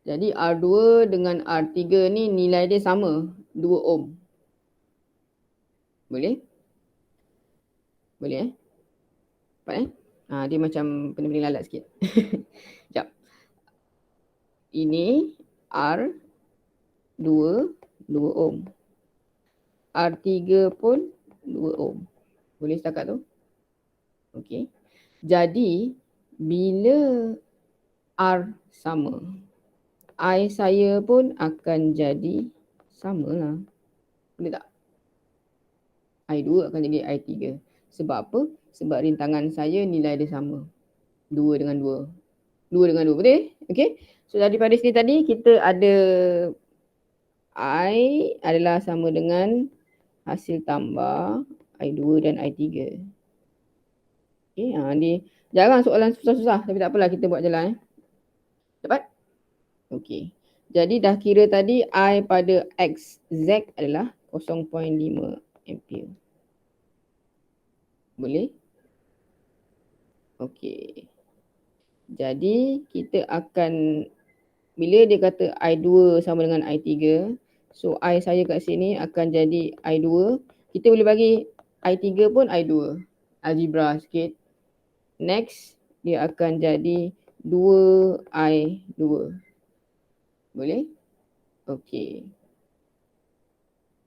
S1: Jadi R2 dengan R3 ni nilai dia sama, 2 ohm. Boleh? Boleh Dapat dia macam pening-pening lalat sikit. Sekejap. Ini R2, 2 ohm. R3 pun 2 ohm. Boleh setakat tu? Okey. Jadi, bila R sama, I saya pun akan jadi sama lah. Boleh tak? I2 akan jadi I3. Sebab apa? Sebab rintangan saya nilai dia sama. 2 dengan 2. 2 dengan 2. Betul? Okay. So daripada sini tadi kita ada I adalah sama dengan hasil tambah I2 dan I3. Okay. Jarang soalan susah-susah. Tapi tak apalah, kita buat je lah. Dapat? Okay. Jadi dah kira tadi I pada X, Z adalah 0.5 ampere. Boleh? Okey. Jadi kita akan, bila dia kata I2 sama dengan I3, so I saya kat sini akan jadi I2. Kita boleh bagi I3 pun I2. Algebra sikit. Next, dia akan jadi 2I2. Boleh? Okey.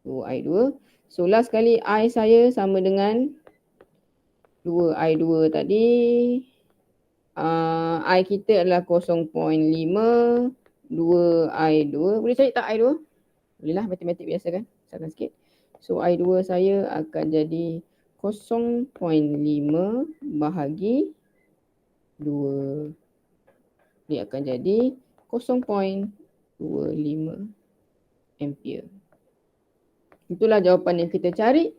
S1: 2I2. So last kali I saya sama dengan 2I2 tadi. I kita adalah 0.5. 2I2. Boleh cari tak I2? Boleh lah, matematik biasa kan. Sakan sikit. So I2 saya akan jadi 0.5 bahagi 2. Dia akan jadi 0.25 ampere. Itulah jawapan yang kita cari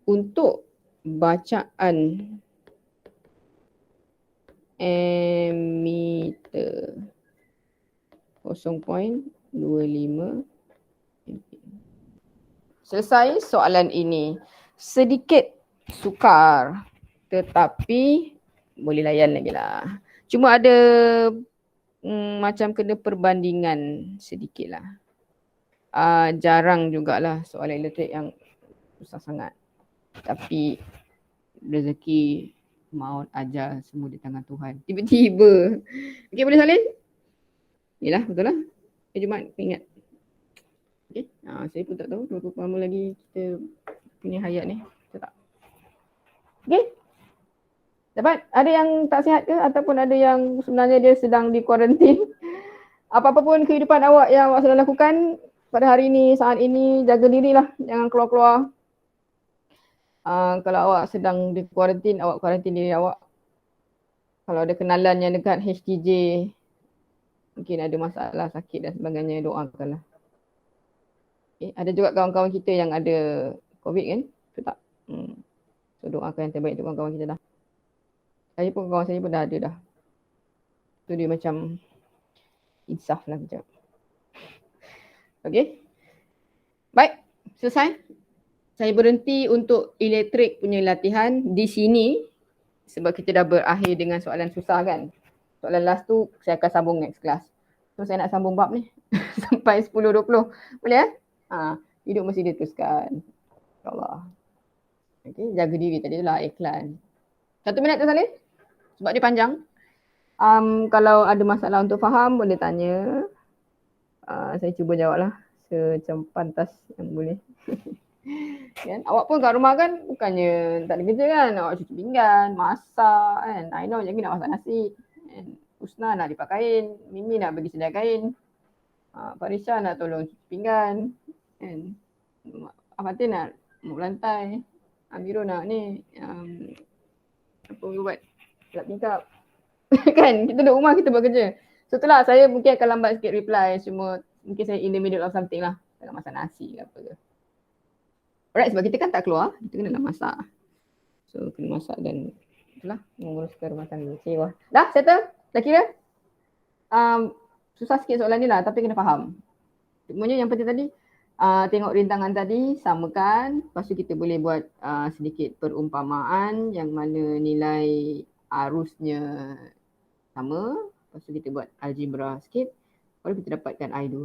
S1: untuk bacaan ammeter 0.25 ampere. Selesai soalan ini. Sedikit sukar tetapi boleh layan lagi lah. Cuma ada macam kena perbandingan sedikit lah. Jarang jugalah soalan elektrik yang susah sangat. Tapi rezeki, maut, ajar semua di tangan Tuhan. Tiba-tiba. Okey, boleh salin? Yelah, betul lah. Jumaat, ingat. Okey, saya pun tak tahu berapa lama lagi kita punya hayat ni. Betul tak? Okey. Dapat? Ada yang tak sihat ke? Ataupun ada yang sebenarnya dia sedang di kuarantin? Apa-apa pun kehidupan awak yang awak sedang lakukan pada hari ini, saat ini, jaga dirilah. Jangan keluar-keluar. Kalau awak sedang di kuarantin, awak kuarantin diri awak. Kalau ada kenalan yang dekat HTJ, mungkin ada masalah, sakit dan sebagainya, doakanlah. Okay. Ada juga kawan-kawan kita yang ada COVID kan? Betul tak? So doakan yang terbaik untuk kawan-kawan kita dah. Saya pun, kawan saya pun dah ada dah. So dia macam insaf lah macam. Okay. Baik, selesai. Saya berhenti untuk elektrik punya latihan di sini sebab kita dah berakhir dengan soalan susah kan. Soalan last tu saya akan sambung next class. So saya nak sambung bab ni sampai 10.20. Boleh eh? Hidup mesti diteruskan. InsyaAllah. Okay, jaga diri tadi tu lah, iklan. 1 minit tu Salih? Sebab dia panjang. Kalau ada masalah untuk faham boleh tanya. Saya cuba jawab lah secam pantas yang boleh. Kan? Awak pun kat rumah kan bukannya tak ada kerja kan, awak cuci pinggan, masak kan. I know Jami nak masak nasi kan? Husna nak lipat kain, Mimi nak bagi sedia kain, Farisha nak tolong cuci pinggan kan. Fatin nak mop lantai, Amirul nak ni apa buat lap tingkap kan. Kita duduk rumah kita buat kerja. So itulah saya mungkin akan lambat sikit reply, cuma mungkin saya in the middle of something lah, nak masak nasi ke apa ke. Alright, sebab kita kan tak keluar, kita kena nak masak. So kena masak dan itulah menguruskan rumah tangga. Okay, wah. Dah settle? Dah kira? Susah sikit soalan ni lah tapi kena faham. Semuanya yang penting tadi tengok rintangan tadi, samakan. Lepas tu kita boleh buat sedikit perumpamaan yang mana nilai arusnya sama. Lepas tu kita buat algebra sikit. Baru kita dapatkan I2.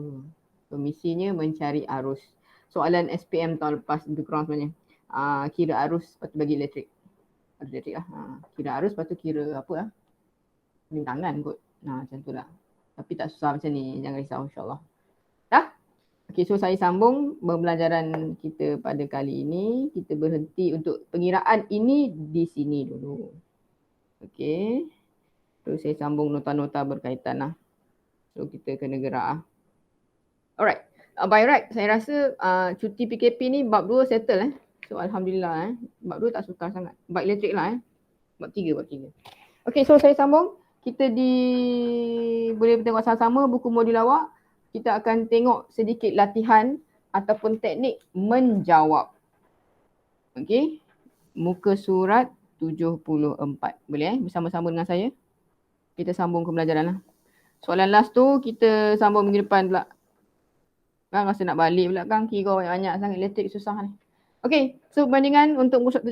S1: So misinya mencari arus. Soalan SPM tahun lepas lebih kurang sebenarnya. Kira arus lepas tu bagi elektrik. Arus elektrik lah. Kira arus lepas tu kira apa lah. Rintangan kot. Macam tu lah. Tapi tak susah macam ni. Jangan risau insyaAllah. Dah? Okay, so saya sambung pembelajaran kita pada kali ini. Kita berhenti untuk pengiraan ini di sini dulu. Okay. So saya sambung nota-nota berkaitan lah. So kita kena gerak lah. Alright. By right, saya rasa cuti PKP ni bab 2 settle So Alhamdulillah Bab 2 tak sukar sangat. Bab elektrik lah Bab 3. Okay, so saya sambung. Kita boleh tengok sama-sama buku modul awak. Kita akan tengok sedikit latihan ataupun teknik menjawab. Okay. Muka surat 74. Boleh bersama-sama dengan saya. Kita sambung pembelajaran lah. Soalan last tu kita sambung minggu depan pula. Kan rasa nak balik pula kan, kira banyak-banyak sangat elektrik susah ni. Okay, so perbandingan untuk muka surat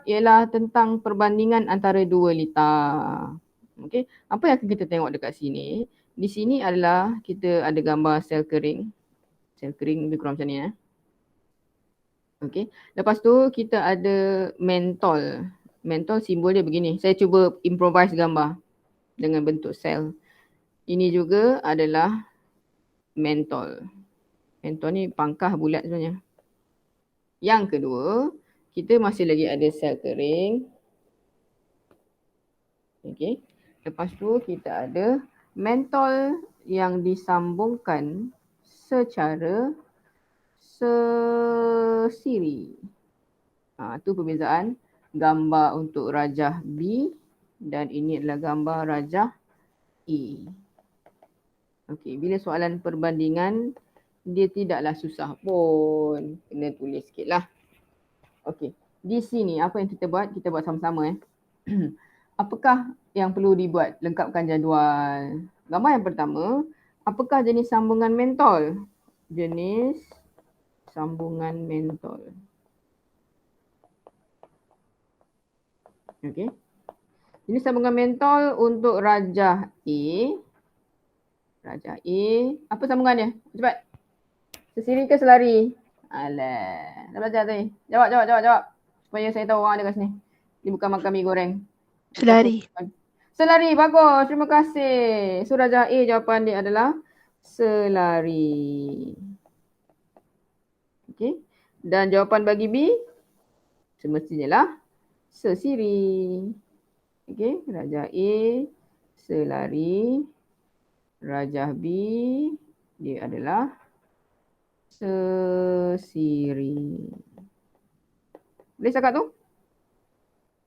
S1: 74 ialah tentang perbandingan antara dua litar. Okay, apa yang akan kita tengok dekat sini? Di sini adalah kita ada gambar sel kering. Sel kering lebih kurang macam ni Okay, lepas tu kita ada mentol. Mentol simbol dia begini. Saya cuba improvise gambar dengan bentuk sel. Ini juga adalah mentol. Mentol ni pangkah bulat sebenarnya. Yang kedua, kita masih lagi ada sel kering. Okay. Lepas tu kita ada mentol yang disambungkan secara sesiri. Itu perbezaan gambar untuk rajah B dan ini adalah gambar rajah E. Okay, bila soalan perbandingan dia tidaklah susah pun. Kena tulis sikit lah. Okay. Di sini apa yang kita buat? Kita buat sama-sama Apakah yang perlu dibuat? Lengkapkan jadual. Gambar yang pertama. Apakah jenis sambungan mentol? Jenis sambungan mentol. Okay. Jenis sambungan mentol untuk rajah A. Rajah A. Apa sambungan dia? Cepat. Sesiri ke selari? Alah, dah belajar tadi. Jawab. Supaya saya tahu orang ada kat sini. Dia bukan makan mie goreng.
S2: Selari.
S1: Selari, bagus. Terima kasih. So rajah A jawapan dia adalah selari. Okey. Dan jawapan bagi B semestinya lah sesiri. Okey, rajah A selari. Rajah B dia adalah sesiri. Boleh cakap tu?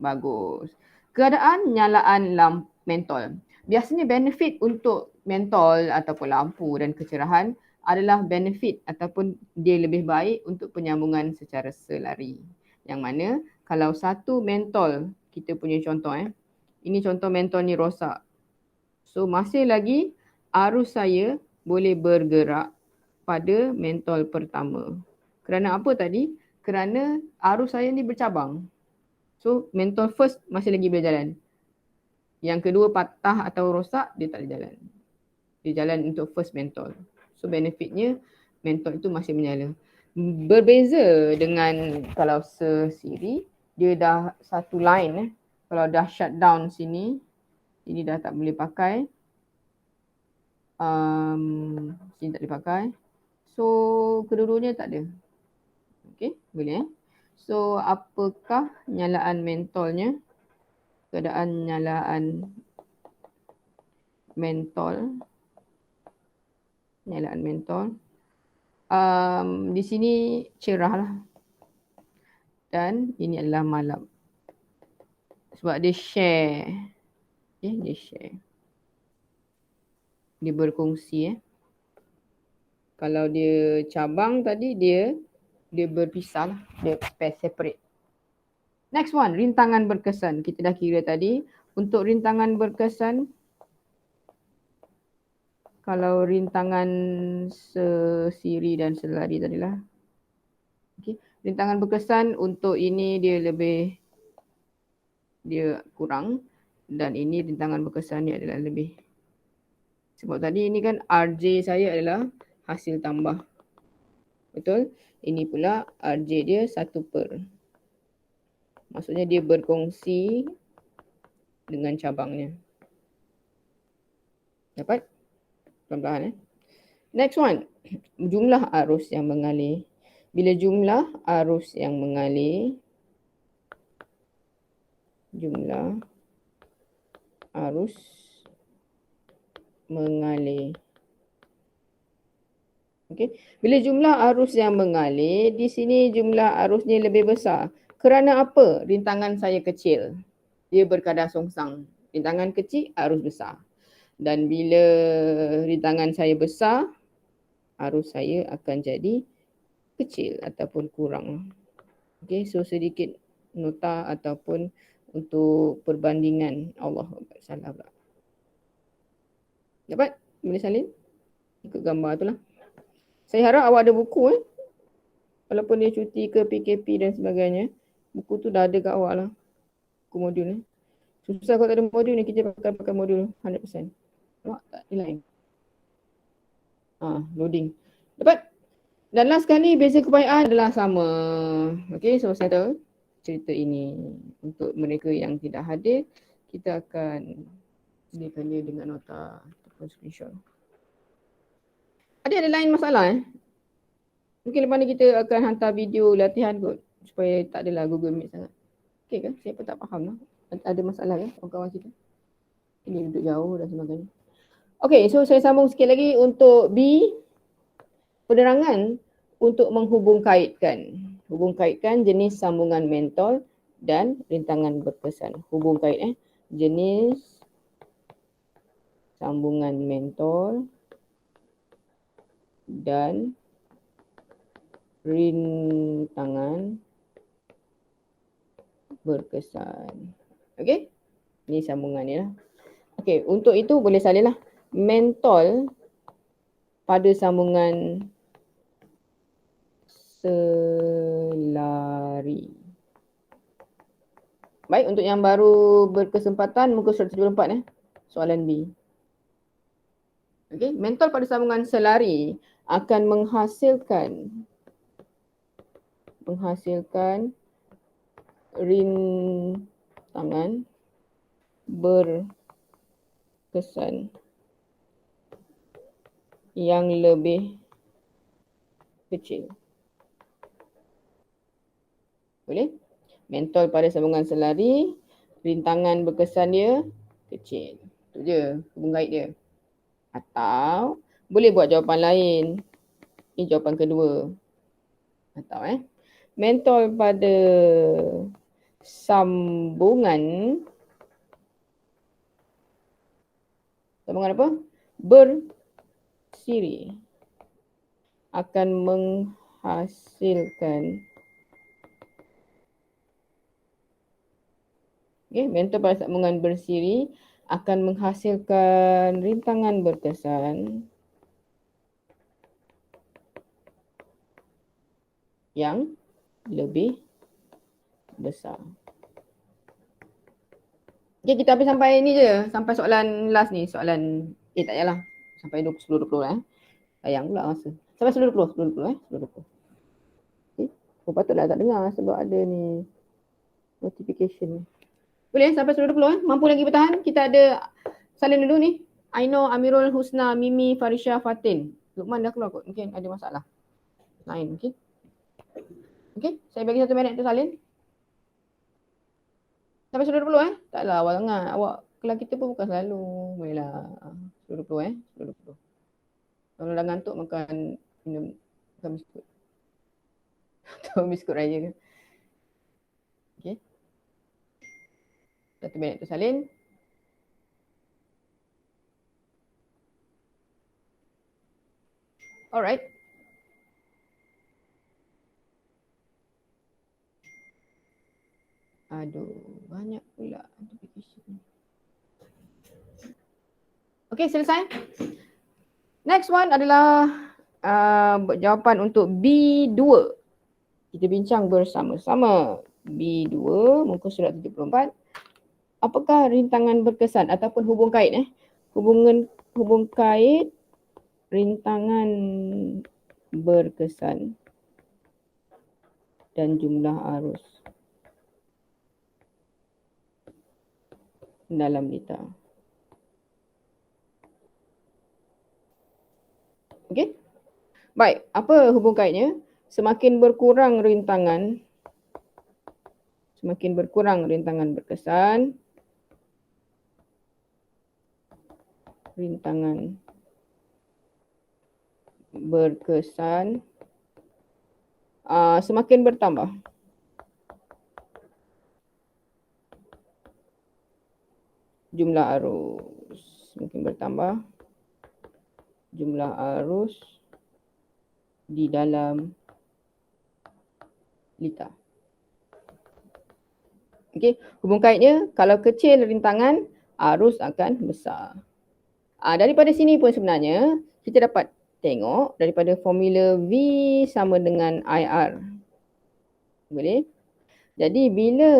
S1: Bagus. Keadaan nyalaan lampu mentol. Biasanya benefit untuk mentol ataupun lampu dan kecerahan adalah benefit ataupun dia lebih baik untuk penyambungan secara selari. Yang mana kalau satu mentol, kita punya contoh ini contoh mentol ni rosak. So masih lagi arus saya boleh bergerak pada mentol pertama. Kerana apa tadi? Kerana arus saya ni bercabang. So mentol first masih lagi boleh jalan. Yang kedua patah atau rosak, dia tak boleh jalan. Dia jalan untuk first mentol. So benefitnya mentol itu masih menyala. Berbeza dengan kalau sesiri, dia dah satu line. Kalau dah shut down sini, ini dah tak boleh pakai. Sini tak boleh pakai. So kedua-duanya tak ada. Okay, boleh. So apakah nyalaan mentolnya? Keadaan nyalaan mentol. Nyalaan mentol. Di sini cerah lah. Dan ini adalah malam. Sebab dia share. Okay, dia share. Dia berkongsi. Kalau dia cabang tadi, dia berpisah lah. Dia separate. Next one, rintangan berkesan. Kita dah kira tadi. Untuk rintangan berkesan, kalau rintangan sesiri dan selari tadilah. Okay. Rintangan berkesan untuk ini dia kurang. Dan ini rintangan berkesan ni adalah lebih. Sebab tadi ini kan RJ saya adalah hasil tambah. Betul? Ini pula RJ dia 1/. Maksudnya dia berkongsi dengan cabangnya. Dapat? Pelan-pelan. Next one. Jumlah arus yang mengalir. Bila jumlah arus yang mengalir. Jumlah arus mengalir. Okay. Bila jumlah arus yang mengalir, di sini jumlah arusnya lebih besar. Kerana apa? Rintangan saya kecil. Dia berkadar songsang. Rintangan kecil, arus besar. Dan bila rintangan saya besar, arus saya akan jadi kecil ataupun kurang. Okay, so sedikit nota ataupun untuk perbandingan. Allah salah pula. Dapat? Boleh salin? Ikut gambar tu lah. Saya harap awak ada buku walaupun dia cuti ke PKP dan sebagainya. Buku tu dah ada kat awak lah. Buku modul ni. Susah kalau tak ada modul ni, kita pakai modul 100%. Nampak tak? Ni lain. Loading. Dapat? Dan last kali beza keupayaan adalah sama. Okay, so saya tahu cerita ini untuk mereka yang tidak hadir, kita akan sediakan dia dengan nota ataupun screenshot. Ada lain masalah Mungkin lepas ni kita akan hantar video latihan kot supaya tak adalah Google Meet sangat. Okay ke? Siapa tak faham lah. Ada masalah ke kawan-kawan kita? Ini duduk jauh dan sebagainya. Okay, so saya sambung sikit lagi untuk B. Penerangan untuk menghubungkaitkan. Hubungkaitkan jenis sambungan mentol dan rintangan berkesan. Hubungkait jenis sambungan mentol dan rintangan berkesan. Okey? Ini sambungannya lah. Okey, untuk itu boleh salin lah. Mentol pada sambungan selari. Baik, untuk yang baru berkesempatan muka 174 soalan B. Okey, mentol pada sambungan selari akan menghasilkan rintangan berkesan yang lebih kecil. Boleh? Mentol pada sambungan selari, rintangan berkesan dia kecil. Itu je hubungkait dia. Atau boleh buat jawapan lain. Ini jawapan kedua. Atau mentol pada sambungan apa? Bersiri akan menghasilkan mentol pada sambungan bersiri akan menghasilkan rintangan berkesan yang lebih besar. Okay, kita habis sampai ni je. Sampai soalan last ni. Soalan, tak payahlah. Sampai 10-20 Sayang pula masa. Sampai 10-20 10-20 Okay. Patutlah tak dengar sebab ada ni notification. Boleh sampai 10-20 Mampu lagi bertahan. Kita ada salin dulu ni. Aino, Amirul, Husna, Mimi, Farisha, Fatin. Lukman dah keluar kot. Mungkin ada masalah lain. Okay. Okay. Saya bagi 1 minit tu salin. Sampai 10-20 Taklah awal sangat. Awak kelas kita pun bukan selalu. Bolehlah 10-20 10-20 Kalau dah ngantuk makan biskut. Atau biskut raya ke. Okay. 1 minit tu salin. Alright. Aduh, banyak pula notification. Okay, selesai. Next one adalah jawapan untuk B2. Kita bincang bersama-sama. B2, muka surat 74. Apakah rintangan berkesan ataupun hubung kait? Hubung kait rintangan berkesan dan jumlah arus dalam data. Okey. Baik, apa hubung kaitnya? Semakin berkurang rintangan berkesan, semakin bertambah. Jumlah arus semakin bertambah. Jumlah arus di dalam lita. Okey, hubung kaitnya kalau kecil rintangan, arus akan besar. Daripada sini pun sebenarnya kita dapat tengok daripada formula V sama dengan IR. Boleh? Jadi bila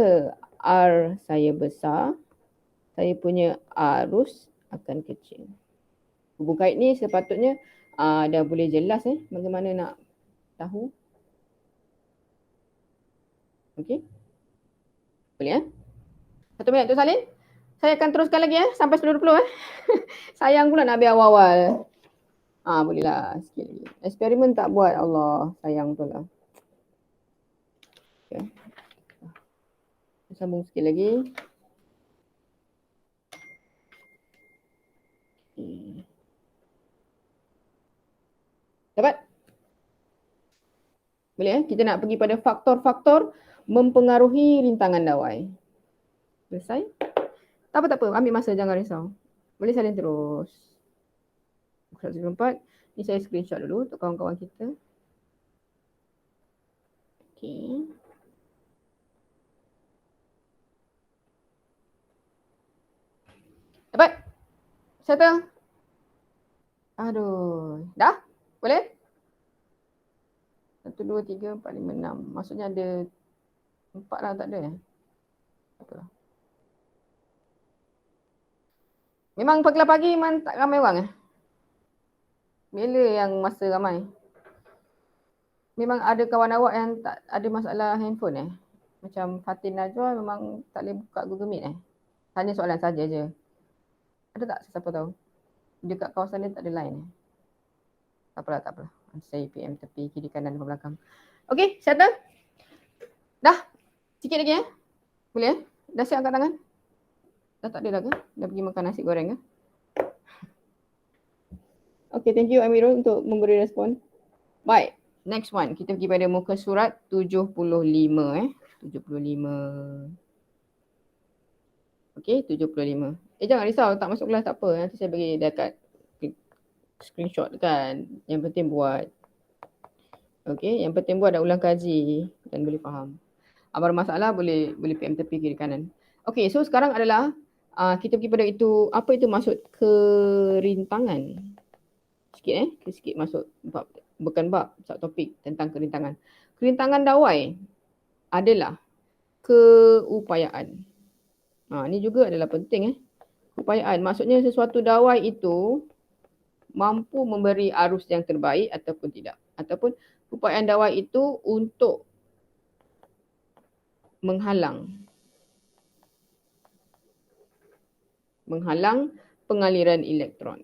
S1: R saya besar, saya punya arus akan kecil. Hubung kait ni sepatutnya dah boleh jelas bagaimana nak tahu. Okey. Boleh 1 minit tu salin. Saya akan teruskan lagi sampai 10-20 Sayang pula nak habis awal-awal. Bolehlah sikit lagi. Eksperimen tak buat, Allah, sayang tu lah. Okay. Sambung sikit lagi. Dapat? Boleh Kita nak pergi pada faktor-faktor mempengaruhi rintangan dawai. Selesai? Tak apa. Ambil masa, jangan risau. Boleh salin terus. 104. Ni saya screenshot dulu untuk kawan-kawan kita. Okey. Dapat? Settle? Aduh. Dah? Boleh? 1, 2, 3, 4, 5, 6. Maksudnya ada 4 lah, tak ada Apalah. Memang pagi memang tak ramai orang Bila yang masa ramai? Memang ada kawan awak yang tak ada masalah handphone Macam Fatin Najwa memang tak boleh buka Google Meet Tanya soalan saja je. Ada tak siapa tahu? Dekat kawasan dia tak ada line Tak apalah. Saya PM tepi kiri kanan depan belakang. Okey, settle? Dah? Sikit lagi Boleh Dah siap angkat tangan? Dah tak ada dah ke? Dah pergi makan nasi goreng Okay, thank you Amirul untuk memberi respon. Baik, next one. Kita pergi pada muka surat 75 75. Okay, 75. Jangan risau, tak masuk kelas tak apa. Nanti saya bagi dekat screenshot kan. Yang penting buat. Okay, yang penting buat dah ulang kaji dan boleh faham. Apa masalah boleh PM tepi kiri kanan. Okay, so sekarang adalah kita pergi pada itu, apa itu maksud kerintangan. Sikit masuk bab, bukan bab, topik tentang kerintangan. Kerintangan dawai adalah keupayaan. Ini juga adalah penting. Keupayaan maksudnya sesuatu dawai itu mampu memberi arus yang terbaik ataupun tidak. Ataupun keupayaan dawai itu untuk menghalang pengaliran elektron.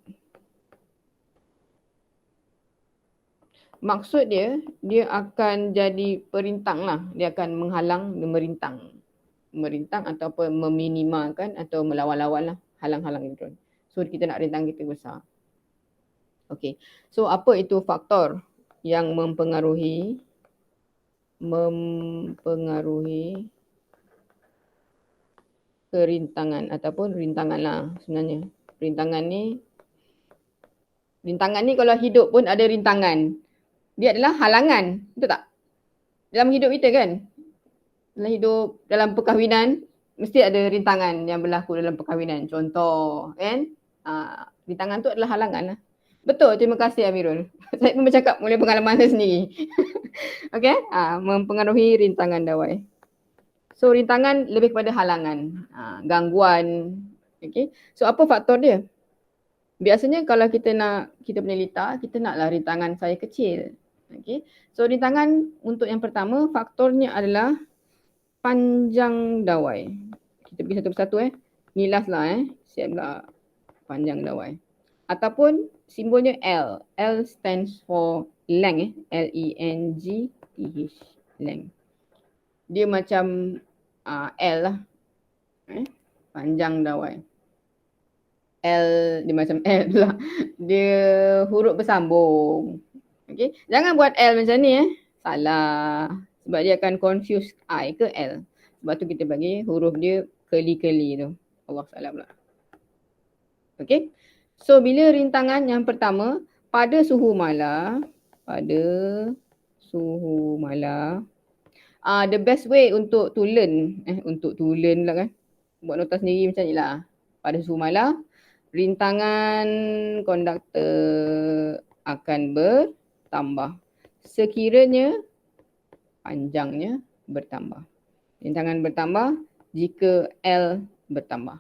S1: Maksud dia akan jadi perintang lah. Dia akan menghalang, merintang ataupun meminimalkan atau melawan-lawan lah, halang-halang elektron. So kita nak rintang kita besar. Okey. So apa itu faktor yang mempengaruhi kerintangan ataupun rintangan lah sebenarnya. Rintangan ni kalau hidup pun ada rintangan. Dia adalah halangan, betul tak? Dalam hidup kita kan, dalam perkahwinan, mesti ada rintangan yang berlaku dalam perkahwinan. Contoh, kan? Rintangan tu adalah halangan lah. Betul, terima kasih Amirul. Saya pun bercakap oleh pengalaman saya sendiri. Okey, mempengaruhi rintangan dawai. So, rintangan lebih kepada halangan, gangguan. Okey, so apa faktor dia? Biasanya kalau kita punya litar, kita naklah rintangan saya kecil. Okay. So rintangan untuk yang pertama, faktornya adalah panjang dawai. Kita pergi satu persatu Ni last lah Siap lah panjang dawai. Ataupun simbolnya L. L stands for length L-E-N-G-T-H. Length. Dia macam L lah. Panjang dawai. L, dia macam L lah. Dia huruf bersambung. Okay. Jangan buat L macam ni Salah. Sebab dia akan confuse I ke L. Sebab tu kita bagi huruf dia keli-keli tu. Allah salah pula. Okay. So bila rintangan yang pertama pada suhu mala. The best way untuk tulen. Untuk tulen lah kan. Buat nota sendiri macam ni lah. Pada suhu mala, rintangan konduktor akan bertambah sekiranya panjangnya bertambah. Rintangan bertambah jika L bertambah.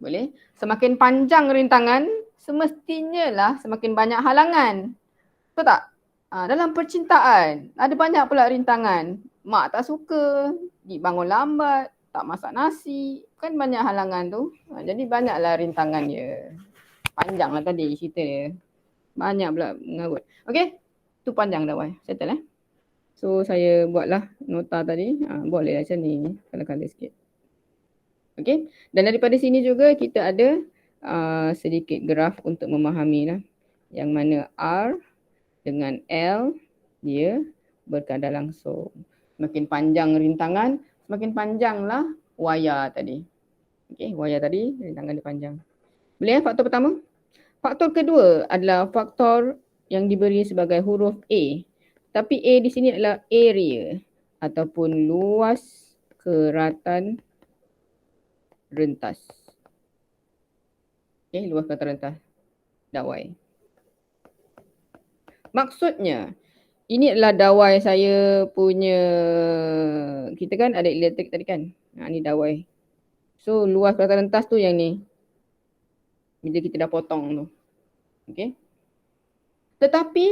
S1: Boleh? Semakin panjang rintangan, semestinya lah semakin banyak halangan. Betul tak? Dalam percintaan, ada banyak pula rintangan. Mak tak suka, bangun lambat, tak masak nasi. Kan banyak halangan tu. Jadi banyaklah rintangan dia. Panjang lah tadi cerita dia. Banyak pula mengarut. Okey, tu panjang dawai. Settle So saya buatlah nota tadi. Boleh macam ni. Kala-kala sikit. Okey, dan daripada sini juga kita ada sedikit graf untuk memahami lah. Yang mana R dengan L dia berkadar langsung. Semakin panjang rintangan, semakin panjanglah wayar tadi. Okey, wayar tadi rintangan dia panjang. Boleh faktor pertama? Faktor kedua adalah faktor yang diberi sebagai huruf A. Tapi A di sini adalah area ataupun luas keratan rentas. Okay, luas keratan rentas dawai. Maksudnya, ini adalah dawai saya punya, kita kan ada elektrik tadi kan. Ni dawai. So luas keratan rentas tu yang ni. Bila kita dah potong tu. Okay. Tetapi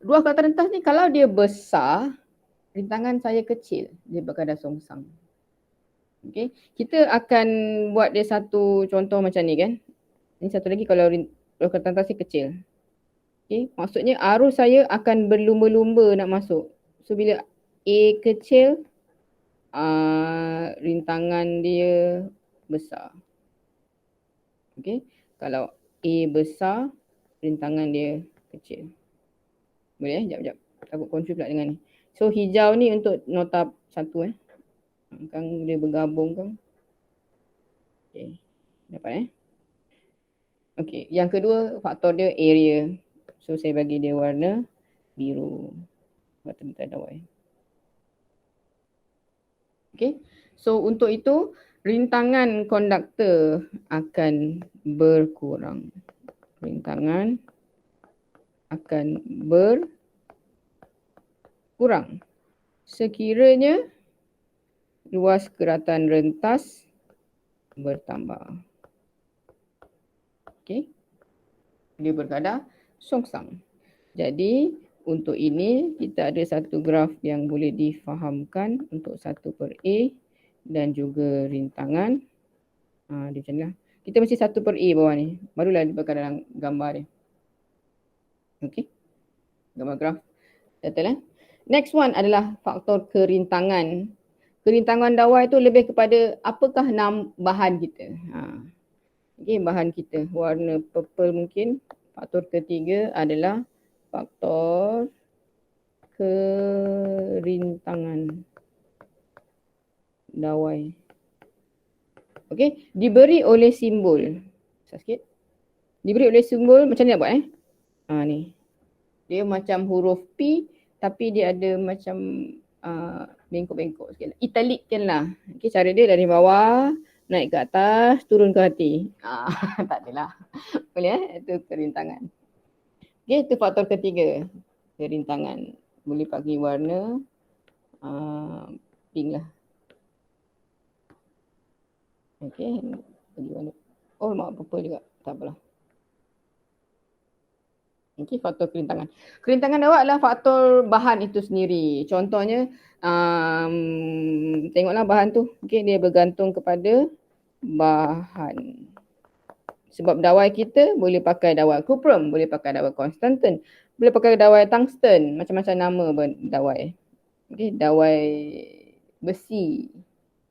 S1: luas keratan rentas ni kalau dia besar, rintangan saya kecil. Dia berkadar songsang. Okay. Kita akan buat dia satu contoh macam ni kan. Ini satu lagi kalau luas keratan rentas ni kecil. Okay. Maksudnya arus saya akan berlumba-lumba nak masuk. So bila A kecil, rintangan dia besar. Okay. Kalau A besar, rintangan dia kecil. Boleh Sekejap. Takut confuse pula dengan ni. So hijau ni untuk nota satu Kan dia bergabung kan. Okay. Dapat Okay. Yang kedua faktor dia area. So saya bagi dia warna biru. Faktor dawai. Okay. So untuk itu rintangan konduktor akan berkurang. Rintangan akan berkurang sekiranya luas keratan rentas bertambah. Okey. Dia berkadar songsang. Jadi untuk ini kita ada satu graf yang boleh difahamkan untuk 1/A dan juga rintangan. Dia macam ni lah. Kita mesti 1/A bawah ni. Barulah dibuatkan dalam gambar dia. Okey. Gambar graf. Betul. Next one adalah faktor kerintangan. Kerintangan dawai tu lebih kepada apakah bahan kita. Okey, bahan kita. Warna purple mungkin. Faktor ketiga adalah faktor kerintangan dawai. Okey, diberi oleh simbol. Sikit. Diberi oleh simbol macam ni nak buat ni. Dia macam huruf P tapi dia ada macam bengkok-bengkok sikit. Italickan lah. Okey, cara dia dari bawah naik ke atas, turun ke hati. Tak adalah. Boleh itu kerintangan. Okey, itu faktor ketiga. Kerintangan. Boleh pakai warna pink lah. Okey, bagi warna. Oh, mak purple juga. Tak apalah. Okey, faktor kerintangan. Kerintangan dawai adalah faktor bahan itu sendiri. Contohnya, tengoklah bahan tu. Okey, dia bergantung kepada bahan. Sebab dawai kita boleh pakai dawai cuprum, boleh pakai dawai konstantan, boleh pakai dawai tungsten, macam-macam nama dawai. Okey, dawai besi.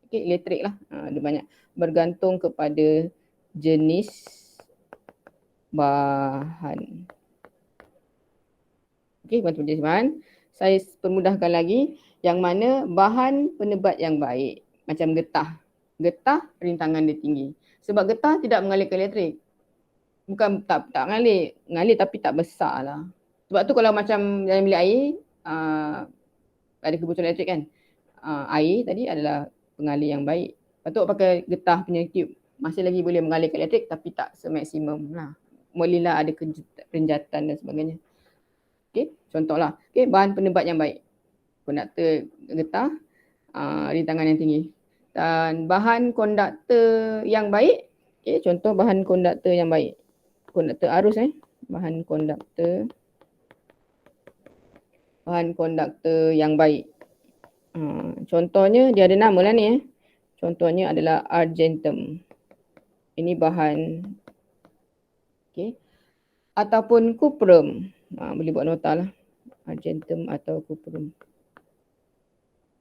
S1: Okey, elektrik lah. Ada banyak. Bergantung kepada jenis bahan. Okey, bantu jenis bahan. Saya permudahkan lagi yang mana bahan penebat yang baik. Macam getah. Getah rintangan dia tinggi. Sebab getah tidak mengalir ke elektrik. Bukan tak mengalir. Mengalir tapi tak besar lah. Sebab tu kalau macam dalam bilik air, ada kebocoran elektrik kan. Air tadi adalah pengalir yang baik. Patut pakai getah punya tube. Masih lagi boleh mengalir ke elektrik tapi tak semaksimum lah. Bolehlah ada renjatan dan sebagainya. Okey, contohlah. Okey, bahan penebat yang baik. Konduktor getah, rintangan yang tinggi. Dan bahan konduktor yang baik. Okey, contoh bahan konduktor yang baik. Konduktor arus bahan konduktor. Bahan konduktor yang baik. Contohnya dia ada nama lah ni Contohnya adalah argentum. Ini bahan. Okey. Ataupun cuprum. Boleh buat nota lah. Argentum atau cuprum.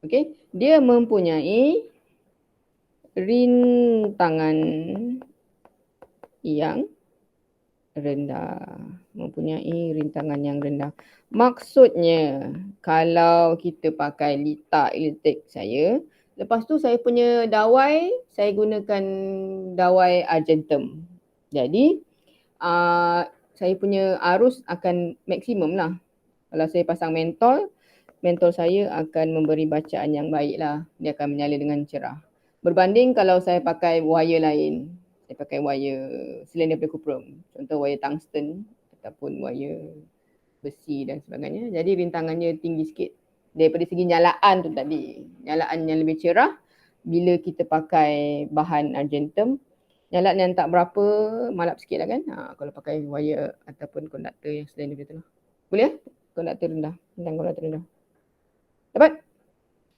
S1: Okey. Dia mempunyai rintangan yang rendah. Mempunyai rintangan yang rendah. Maksudnya kalau kita pakai litar elektrik saya, lepas tu saya punya dawai, saya gunakan dawai argentum. Jadi saya punya arus akan maksimum lah. Kalau saya pasang mentol, mentol saya akan memberi bacaan yang baik lah. Dia akan menyala dengan cerah. Berbanding kalau saya pakai wire lain. Saya pakai wire selain daripada cuprum. Contoh wire tungsten ataupun wire besi dan sebagainya. Jadi rintangannya tinggi sikit. Daripada segi nyalaan tu tadi. Nyalaan yang lebih cerah bila kita pakai bahan argentum. Nyalaan yang tak berapa malap sikit lah kan. Kalau pakai wire ataupun konduktor yang selain daripada tu lah. Boleh konduktor rendah. Tentang konduktor rendah. Dapat?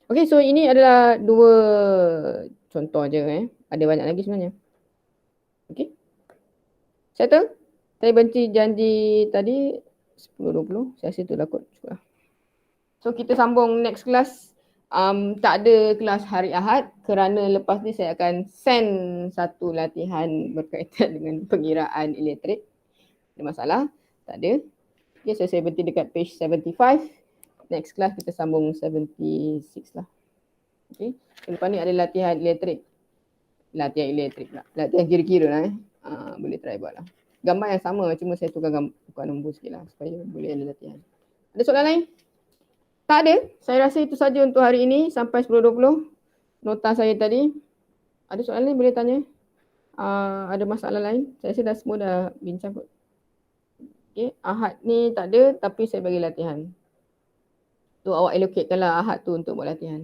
S1: Okay, so ini adalah dua contoh je Ada banyak lagi sebenarnya. Okay. Settle? Saya benci janji tadi 10-20. Saya rasa tu dah cukup lah. So kita sambung next class. Tak ada kelas hari Ahad kerana lepas ni saya akan send satu latihan berkaitan dengan pengiraan elektrik. Ada masalah? Tak ada. Okay, so saya berhenti dekat page 75. Next class kita sambung 76 lah. Okay. Lepas ni ada latihan elektrik. Latihan elektrik pula. Latihan kira-kira lah boleh try buat lah. Gambar yang sama cuma saya tukar nombor sikit lah supaya boleh ada latihan. Ada soalan lain? Tak ada. Saya rasa itu saja untuk hari ini sampai 10.20. Nota saya tadi. Ada soalan lain boleh tanya. Ada masalah lain? Saya rasa dah semua dah bincang kot. Okay. Ahad ni tak ada tapi saya bagi latihan. tu awak allocatekanlah Ahad tu untuk buat latihan.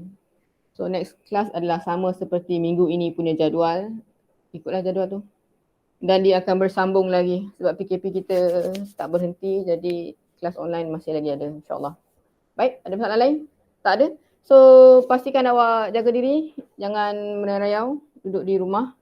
S1: So next class adalah sama seperti minggu ini punya jadual. Ikutlah jadual tu. Dan dia akan bersambung lagi sebab PKP kita tak berhenti, jadi kelas online masih lagi ada, insyaAllah. Baik, ada masalah lain? Tak ada? So pastikan awak jaga diri, jangan menerayau, duduk di rumah.